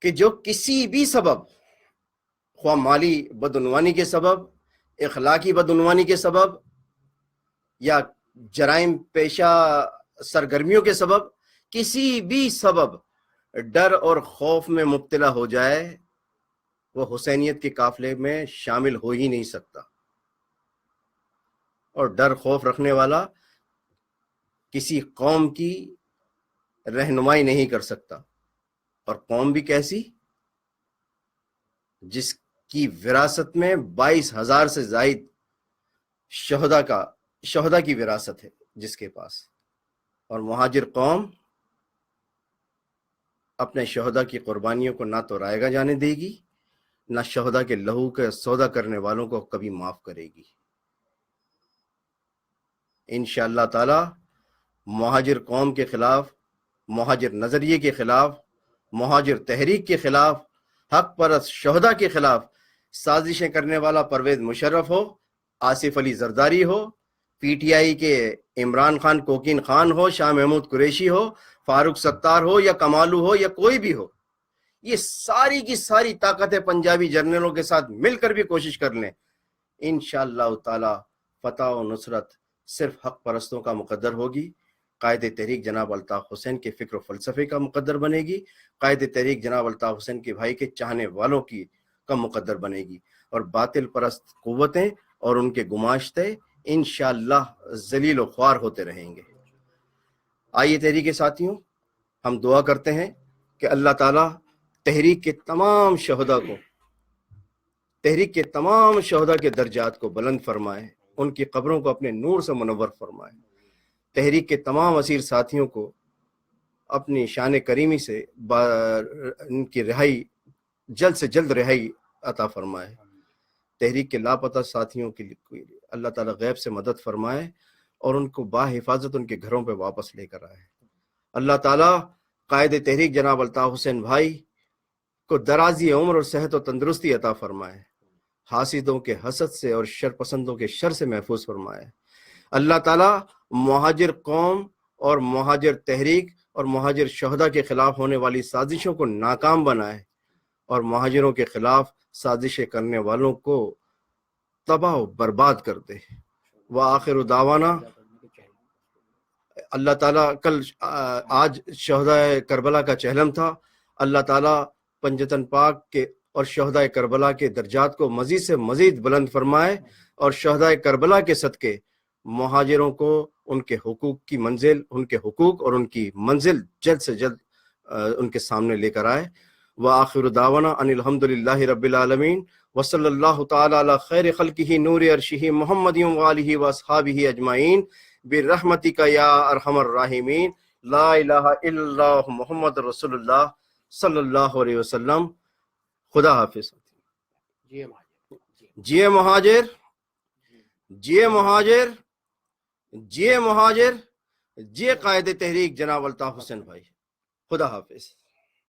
کہ جو کسی بھی سبب، خواہ مالی بدعنوانی کے سبب، اخلاقی بدعنوانی کے سبب یا جرائم پیشہ سرگرمیوں کے سبب، کسی بھی سبب ڈر اور خوف میں مبتلا ہو جائے، وہ حسینیت کے قافلے میں شامل ہو ہی نہیں سکتا۔ اور ڈر خوف رکھنے والا کسی قوم کی رہنمائی نہیں کر سکتا، اور قوم بھی کیسی، جس کی وراثت میں 22,000 سے زائد شہداء کی وراثت ہے جس کے پاس، اور مہاجر قوم اپنے شہداء کی قربانیوں کو نہ تو رائے گا جانے دے گی، نہ شہداء کے لہو کا سودا کرنے والوں کو کبھی معاف کرے گی۔ انشاءاللہ تعالی مہاجر قوم کے خلاف، مہاجر نظریے کے خلاف، مہاجر تحریک کے خلاف، حق پرست شہداء کے خلاف سازشیں کرنے والا پرویز مشرف ہو، آصف علی زرداری ہو، پی ٹی آئی کے عمران خان کوکین خان ہو، شاہ محمود قریشی ہو، فاروق ستار ہو یا کمالو ہو یا کوئی بھی ہو، یہ ساری کی ساری طاقتیں پنجابی جرنلوں کے ساتھ مل کر بھی کوشش کر لیں، انشاءاللہ تعالی فتح و نصرت صرف حق پرستوں کا مقدر ہوگی، قائد تحریک جناب الطاف حسین کے فکر و فلسفے کا مقدر بنے گی، قائد تحریک جناب الطاف حسین کے بھائی کے چاہنے والوں کی کا مقدر بنے گی، اور باطل پرست قوتیں اور ان کے گماشتے انشاءاللہ ذلیل و خوار ہوتے رہیں گے۔ آئیے تحریک کے ساتھیوں، ہم دعا کرتے ہیں کہ اللہ تعالیٰ تحریک کے تمام شہداء کے درجات کو بلند فرمائے، ان کی قبروں کو اپنے نور سے منور فرمائے، تحریک کے تمام اسیر ساتھیوں کو اپنی شان کریمی سے ان کی رہائی جلد سے جلد رہائی عطا فرمائے، تحریک کے لاپتہ ساتھیوں کے لیے اللہ تعالیٰ غیب سے مدد فرمائے اور ان کو باحفاظت ان کے گھروں پہ واپس لے کر آئے۔ اللہ تعالیٰ قائد تحریک جناب الطاف حسین بھائی کو درازی عمر اور صحت و تندرستی عطا فرمائے، حاسدوں کے حسد سے اور شر پسندوں کے شر سے محفوظ فرمائے۔ اللہ تعالیٰ مہاجر قوم اور مہاجر تحریک اور مہاجر شہداء کے خلاف ہونے والی سازشوں کو ناکام بنائے اور مہاجروں کے خلاف سازشیں کرنے والوں کو تباہ و برباد کر دے۔ وآخر دعوانا، اللہ تعالیٰ آج شہداء کربلا کا چہلم تھا، اللہ تعالیٰ پنجتن پاک کے اور شہداء کربلا کے درجات کو مزید سے مزید بلند فرمائے، اور شہداء کربلا کے صدقے مہاجروں کو ان کے حقوق اور ان کی منزل جلد سے جلد ان کے سامنے لے کر آئے۔ وآخر دعوانا ان الحمدللہ رب العالمین، وصلی اللہ تعالی علی خیر خلقہ نور عرشہ محمد وآلہ واصحابہ اجمعین برحمتک یا ارحم الراحمین، لا الہ الا اللہ محمد رسول اللہ صلی اللہ علیہ وسلم۔ خدا حافظ۔ جیے مہاجر، جیے مہاجر، جیے مہاجر، جیے قائد تحریک جناب الطاف حسین بھائی۔ خدا حافظ۔